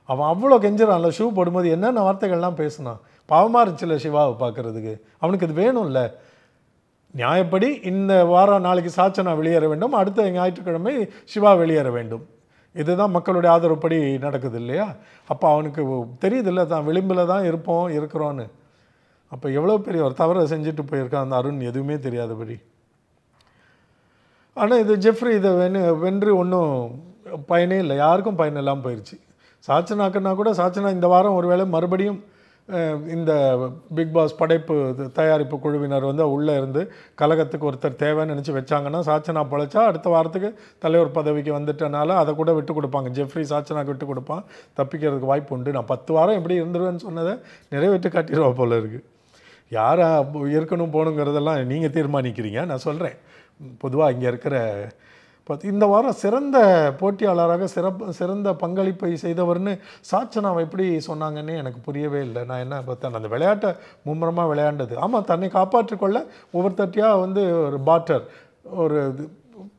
அவன் அவ்வளோ கெஞ்சிறான்ல, ஷூ போடும்போது என்னென்ன வார்த்தைகள்லாம் பேசினான். பாவமாக இருந்துச்சுல்ல சிவாவை பார்க்குறதுக்கு. அவனுக்கு இது வேணும்ல. நியாயப்படி இந்த வாரம் நாளைக்கு சாச்சனா வெளியேற வேண்டும், அடுத்த ஞாயிற்றுக்கிழமை சிவா வெளியேற வேண்டும். இதுதான் மக்களுடைய ஆதரவுப்படி நடக்குது இல்லையா? அப்போ அவனுக்கு தெரியுதில்ல, தான் விளிம்பில் தான் இருக்கிறோன்னு. அப்போ எவ்வளோ பெரிய ஒரு தவறை செஞ்சுட்டு போயிருக்கான் அந்த அருண், எதுவுமே தெரியாதபடி. ஆனால் இது ஜெஃப்ரி இதை வென்று ஒன்றும் பயனே இல்லை, யாருக்கும் பயன் இல்லாமல் போயிடுச்சு. சாச்சனாக்குன்னா கூட சாச்சனா இந்த வாரம் ஒரு வேளை மறுபடியும் இந்த பிக் பாஸ் படைப்பு தயாரிப்பு குழுவினர் வந்து உள்ளே இருந்து கழகத்துக்கு ஒருத்தர் தேவைன்னு நினச்சி வச்சாங்கன்னா சாச்சனா பொழைச்சா அடுத்த வாரத்துக்கு தலைவர் பதவிக்கு வந்துட்டனால அதை கூட விட்டு கொடுப்பாங்க. ஜெஃப்ரி சாச்சனாக்கு விட்டு கொடுப்பான், தப்பிக்கிறதுக்கு வாய்ப்பு உண்டு. நான் 10 வாரம் எப்படி இருந்துருவேன்னு சொன்னதை நிறைவேற்றி காட்டிடுவா போல இருக்குது. யாரை இருக்கணும் போகணுங்கிறதெல்லாம் நீங்கள் தீர்மானிக்கிறீங்க. நான் சொல்கிறேன் பொதுவாக இங்கே இருக்கிற இந்த வாரம் சிறந்த போட்டியாளராக சிறந்த பங்களிப்பை செய்தவர்னு சாச்சனாவை எப்படி சொன்னாங்கன்னே எனக்கு புரியவே இல்லை. நான் என்ன பார்த்தேன், அந்த விளையாட்டை மும்முரமாக விளையாண்டது. ஆமாம், தன்னை காப்பாற்றிக்கொள்ள ஒவ்வொருத்தட்டியாக வந்து ஒரு பாட்டர், ஒரு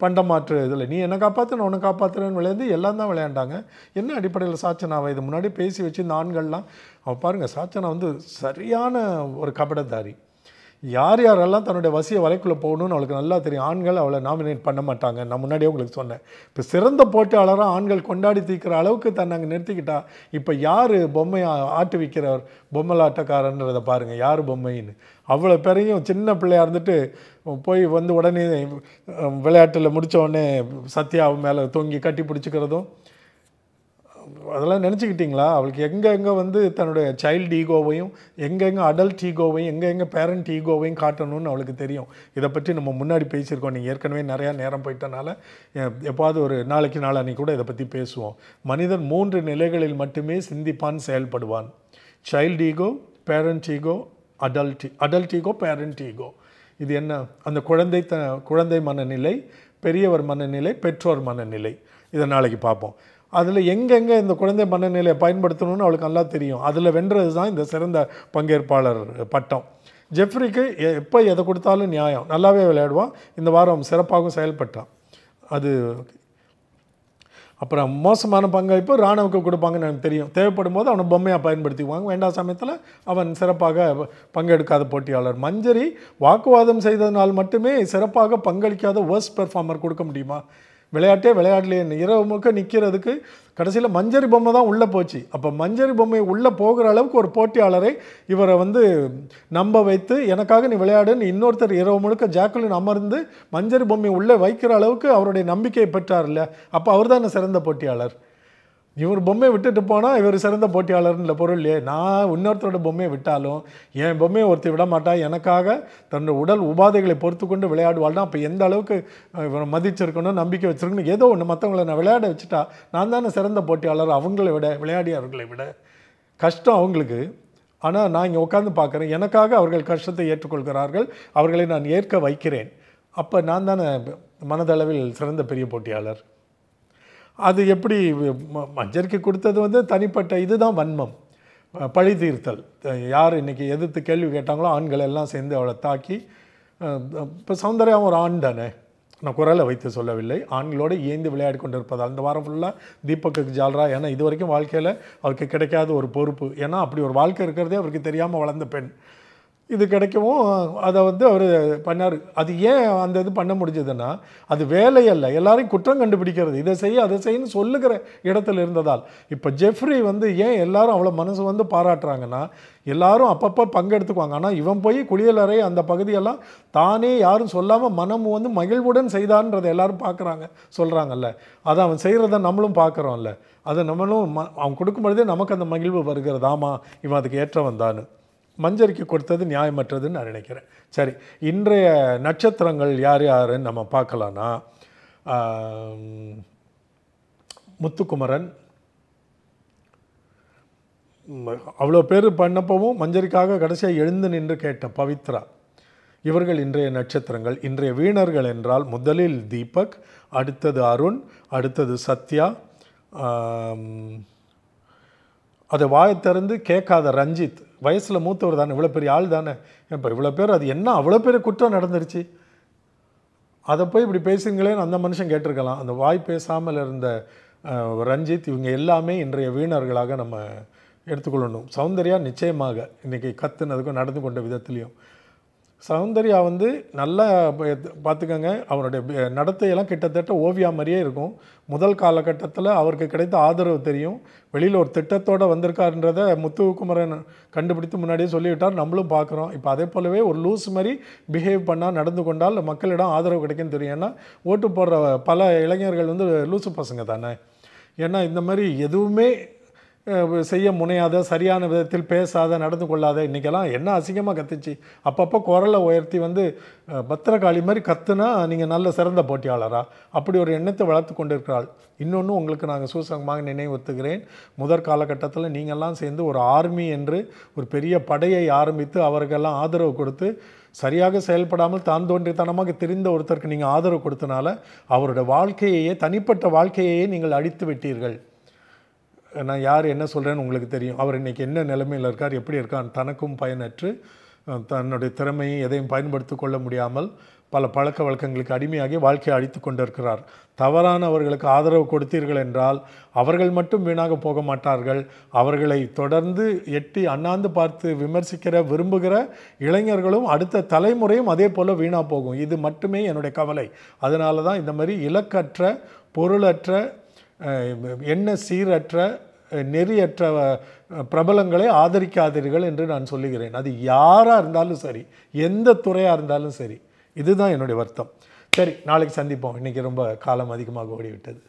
பண்டமாற்று இதில் நீ என்ன காப்பாற்று நான் உன்னை காப்பாற்றுறேன்னு விளையாண்டு எல்லாம் தான் விளையாண்டாங்க. என்ன அடிப்படையில் சாச்சனாவை இது முன்னாடி பேசி வச்சு இந்த ஆண்கள்லாம் அவள் பாருங்கள், சாச்சனா வந்து சரியான ஒரு கபடதாரி. யார் யாரெல்லாம் தன்னுடைய வசிய வலைக்குள்ளே போகணும்னு அவளுக்கு நல்லா தெரியும். ஆண்கள் அவளை நாமினேட் பண்ண மாட்டாங்க. நான் முன்னாடியே உங்களுக்கு சொன்னேன். இப்போ சிறந்த போட்டியாளராக ஆண்கள் கொண்டாடி தீர்க்கிற அளவுக்கு தன்னை அங்கே நிறுத்திக்கிட்டா. இப்போ யார் பொம்மையை ஆட்டு விற்கிறவர், பொம்மலாட்டக்காரன்றதை பாருங்கள், யார் பொம்மைன்னு. அவ்வளோ பேரையும் சின்ன பிள்ளையாக இருந்துட்டு போய் வந்து உடனே விளையாட்டில் முடித்த உடனே சத்யா மேலே தொங்கி கட்டி பிடிச்சிக்கிறதும் அதெல்லாம் நினச்சிக்கிட்டிங்களா? அவளுக்கு எங்கே வந்து தன்னுடைய சைல்டு ஈகோவையும் எங்கெங்கே அடல்ட் ஈகோவையும் எங்கெங்கே பேரண்ட் ஈகோவையும் காட்டணும்னு அவளுக்கு தெரியும். இதை பற்றி நம்ம முன்னாடி பேசியிருக்கோம். நீங்கள் ஏற்கனவே நிறையா நேரம் போயிட்டனால எப்போது ஒரு நாளைக்கு நாளான்னைக்கு கூட இதை பற்றி பேசுவோம். மனிதன் 3 நிலைகளில் மட்டுமே சிந்திப்பான், செயல்படுவான். Child ego, parent ego, adult ego, parent ego. இது என்ன? அந்த குழந்தை மனநிலை, பெரியவர் மனநிலை, பெற்றோர் மனநிலை. இதை நாளைக்கு பார்ப்போம். அதில் எங்கெங்கே இந்த குழந்தை மனநிலையை பயன்படுத்தணும்னு அவளுக்கு நல்லா தெரியும். அதில் வென்றது தான் இந்த சிறந்த பங்கேற்பாளர் பட்டம். ஜெஃப்ரிக்கு எப்போ எதை கொடுத்தாலும் நியாயம், நல்லாவே விளையாடுவான். இந்த வாரம் சிறப்பாகவும் செயல்பட்டான். அது அப்புறம் மோசமான பங்களிப்பு ராணுவுக்கு கொடுப்பாங்கன்னு எனக்கு தெரியும். தேவைப்படும் போது அவனை பொம்மையாக பயன்படுத்திக்குவாங்க. வேண்டாம் சமயத்தில் அவன் சிறப்பாக பங்கெடுக்காத போட்டியாளர். மஞ்சரி வாக்குவாதம் செய்ததனால் மட்டுமே சிறப்பாக பங்களிக்காத வேர்ஸ்ட் பெர்ஃபார்மர் கொடுக்க முடியுமா? விளையாட்டே விளையாடலையே, இரவு முழுக்க நிற்கிறதுக்கு கடைசியில் மஞ்சரி பொம்மை தான் உள்ளே போச்சு. அப்போ மஞ்சரி பொம்மை உள்ளே போகிற அளவுக்கு ஒரு போட்டியாளரை இவரை வந்து நம்ப வைத்து எனக்காக நீ விளையாடுன்னு இன்னொருத்தர் இரவு முழுக்க ஜாக்குலின் அமர்ந்து மஞ்சரி பொம்மை உள்ளே வைக்கிற அளவுக்கு அவருடைய நம்பிக்கையை பெற்றார் இல்லை? அப்போ அவர் தான் சிறந்த போட்டியாளர். இவர் பொம்மையை விட்டுட்டு போனால் இவர் சிறந்த போட்டியாளர்ன்ற பொருள் இல்லையே. நான் இன்னொருத்தரோட பொம்மையை விட்டாலும் என் பொம்மையை ஒருத்தர் விட மாட்டா, எனக்காக தன்னோட உடல் உபாதைகளை பொறுத்து கொண்டு விளையாடுவாள்னா அப்போ எந்த அளவுக்கு இவரை மதிச்சிருக்கணும், நம்பிக்கை வச்சுருக்கணும். ஏதோ ஒன்று மற்றவங்களை நான் விளையாட வச்சுட்டா நான் தானே சிறந்த போட்டியாளர். அவங்களை விட, விளையாடியவர்களை விட கஷ்டம் அவங்களுக்கு. ஆனால் நான் இங்கே உட்காந்து பார்க்குறேன், எனக்காக அவர்கள் கஷ்டத்தை ஏற்றுக்கொள்கிறார்கள், அவர்களை நான் ஏற்க வைக்கிறேன். அப்போ நான் தானே மனதளவில் சிறந்த பெரிய போட்டியாளர். அது எப்படி? மஞ்சரிக்கு கொடுத்தது வந்து தனிப்பட்ட இதுதான் வன்மம், பழி தீர்த்தல். யார் இன்றைக்கி எதிர்த்து கேள்வி கேட்டாங்களோ ஆண்கள் எல்லாம் சேர்ந்து அவளை தாக்கி. இப்போ சௌந்தர்யாவும் ஒரு ஆண் தானே, நான் குரலை வைத்து சொல்லவில்லை, ஆண்களோடு ஏந்தி விளையாடி கொண்டு இருப்பதால் இந்த வாரம் ஃபுல்லாக தீபக்கு ஜால்ரா. ஏன்னா இது வரைக்கும் வாழ்க்கையில் அவருக்கு கிடைக்காத ஒரு பொறுப்பு. ஏன்னா அப்படி ஒரு வாழ்க்கை இருக்கிறதே அவருக்கு தெரியாமல் வளர்ந்த பெண். இது கிடைக்கவும் அதை வந்து அவர் பண்ணார். அது ஏன் அந்த இது பண்ண முடிஞ்சதுன்னா அது வேலை அல்ல, எல்லாரையும் குற்றம் கண்டுபிடிக்கிறது, இதை செய்ய அதை செய்யன்னு சொல்லுகிற இடத்துல இருந்ததால். இப்போ ஜெஃப்ரி வந்து ஏன் எல்லாரும் அவ்வளோ மனசு வந்து பாராட்டுறாங்கன்னா எல்லாரும் அப்பப்போ பங்கெடுத்துக்குவாங்க. ஆனால் இவன் போய் குளியலறை அந்த பகுதியெல்லாம் தானே யாரும் சொல்லாமல் மனம் வந்து மகிழ்வுடன் செய்தான்றதை எல்லாரும் பார்க்குறாங்க, சொல்கிறாங்கல்ல. அதை அவன் செய்கிறத நம்மளும் பார்க்குறோம்ல. அதை நம்மளும் அவன் கொடுக்கும்பொழுதே நமக்கு அந்த மகிழ்வு வருகிறது. ஆமாம், இவன் அதுக்கு ஏற்றவன் தான். மஞ்சரிக்கு கொடுத்தது நியாயமற்றதுன்னு நான் நினைக்கிறேன். சரி, இன்றைய நட்சத்திரங்கள் யார் யாருன்னு நம்ம பார்க்கலான்னா, முத்துக்குமரன் அவ்வளோ பேர் பண்ணப்பவும் மஞ்சரிக்காக கடைசியாக எழுந்து நின்று கேட்ட பவித்ரா, இவர்கள் இன்றைய நட்சத்திரங்கள். இன்றைய வீணர்கள் என்றால் முதலில் தீபக், அடுத்தது அருண், அடுத்தது சத்யா, அதை வாயை திறந்து கேட்காத ரஞ்சித். வயசில் மூத்தவர் தானே, இவ்வளோ பெரிய ஆள் தானே. இப்போ இவ்வளோ பேர் அது என்ன அவ்வளோ பெரிய குற்றம் நடந்துருச்சு, அதை போய் இப்படி பேசுங்களேன்னு அந்த மனுஷன் கேட்டிருக்கலாம். அந்த வாய் பேசாமல் இருந்த ரஞ்சித், இவங்க எல்லாமே இன்றைய வீணர்களாக நம்ம எடுத்துக்கொள்ளணும். சௌந்தர்யா நிச்சயமாக இன்றைக்கி கத்துனதுக்கும் நடந்து கொண்ட விதத்துலேயும் சௌந்தர்யா வந்து நல்லா பார்த்துக்கங்க. அவருடைய நடத்தையெல்லாம் கிட்டத்தட்ட ஓவியா மாதிரியே இருக்கும். முதல் காலகட்டத்தில் அவருக்கு கிடைத்த ஆதரவு தெரியும். வெளியில் ஒரு திட்டத்தோடு வந்திருக்காருன்றதை முத்துக்குமரன் கண்டுபிடித்து முன்னாடியே சொல்லிவிட்டார், நம்மளும் பார்க்குறோம். இப்போ அதே போலவே ஒரு லூஸ் மாதிரி பிஹேவ் பண்ணால், நடந்து கொண்டால் மக்களிடம் ஆதரவு கிடைக்குன்னு தெரியும். ஏன்னா ஓட்டு போடுற பல இளைஞர்கள் வந்து லூசு பசங்க தானே. ஏன்னா இந்த மாதிரி எதுவுமே செய்ய முனையாத, சரியான விதத்தில் பேசாத, நடந்து கொள்ளாத, இன்றைக்கெல்லாம் என்ன அசிங்கமாக கத்துச்சு. அப்பப்போ குரலை உயர்த்தி வந்து பத்திரகாளி மாதிரி கத்துனா நீங்கள் நல்ல சிறந்த போட்டியாளரா? அப்படி ஒரு எண்ணத்தை வளர்த்து கொண்டு இருக்கிறாள். இன்னொன்று உங்களுக்கு நாங்கள் சூசகமாக நினைவுறுத்துகிறேன். முதற் காலகட்டத்தில் நீங்கள்லாம் சேர்ந்து ஒரு ஆர்மி என்று ஒரு பெரிய படையை ஆரம்பித்து அவர்களெல்லாம் ஆதரவு கொடுத்து சரியாக செயல்படாமல் தான் தோன்றித்தனமாக தெரிந்த ஒருத்தருக்கு நீங்கள் ஆதரவு கொடுத்தனால அவருடைய வாழ்க்கையையே, தனிப்பட்ட வாழ்க்கையையே நீங்கள் அழித்து விட்டீர்கள். நான் யார் என்ன சொல்கிறேன்னு உங்களுக்கு தெரியும். அவர் இன்றைக்கி என்ன நிலைமையில் இருக்கார், எப்படி இருக்கார், தனக்கும் பயனற்று தன்னுடைய திறமையை எதையும் பயன்படுத்தி கொள்ள முடியாமல் பல பழக்க வழக்கங்களுக்கு அடிமையாகி வாழ்க்கையை அழித்து கொண்டிருக்கிறார். தவறானவர்களுக்கு ஆதரவு கொடுத்தீர்கள் என்றால் அவர்கள் மட்டும் வீணாக போக மாட்டார்கள். அவர்களை தொடர்ந்து எட்டி அண்ணாந்து பார்த்து விமர்சிக்கிற, விரும்புகிற இளைஞர்களும் அடுத்த தலைமுறையும் அதே போல் வீணாக போகும். இது மட்டுமே என்னுடைய கவலை. அதனால தான் இந்த மாதிரி இலக்கற்ற, பொருளற்ற, எண்ண சீரற்ற, நெறியற்ற பிரபலங்களை ஆதரிக்காதீர்கள் என்று நான் சொல்லுகிறேன். அது யாராக இருந்தாலும் சரி, எந்த துறையாக இருந்தாலும் சரி. இதுதான் என்னுடைய வருத்தம். சரி, நாளைக்கு சந்திப்போம். இன்றைக்கி ரொம்ப காலம் அதிகமாக ஓடிவிட்டது.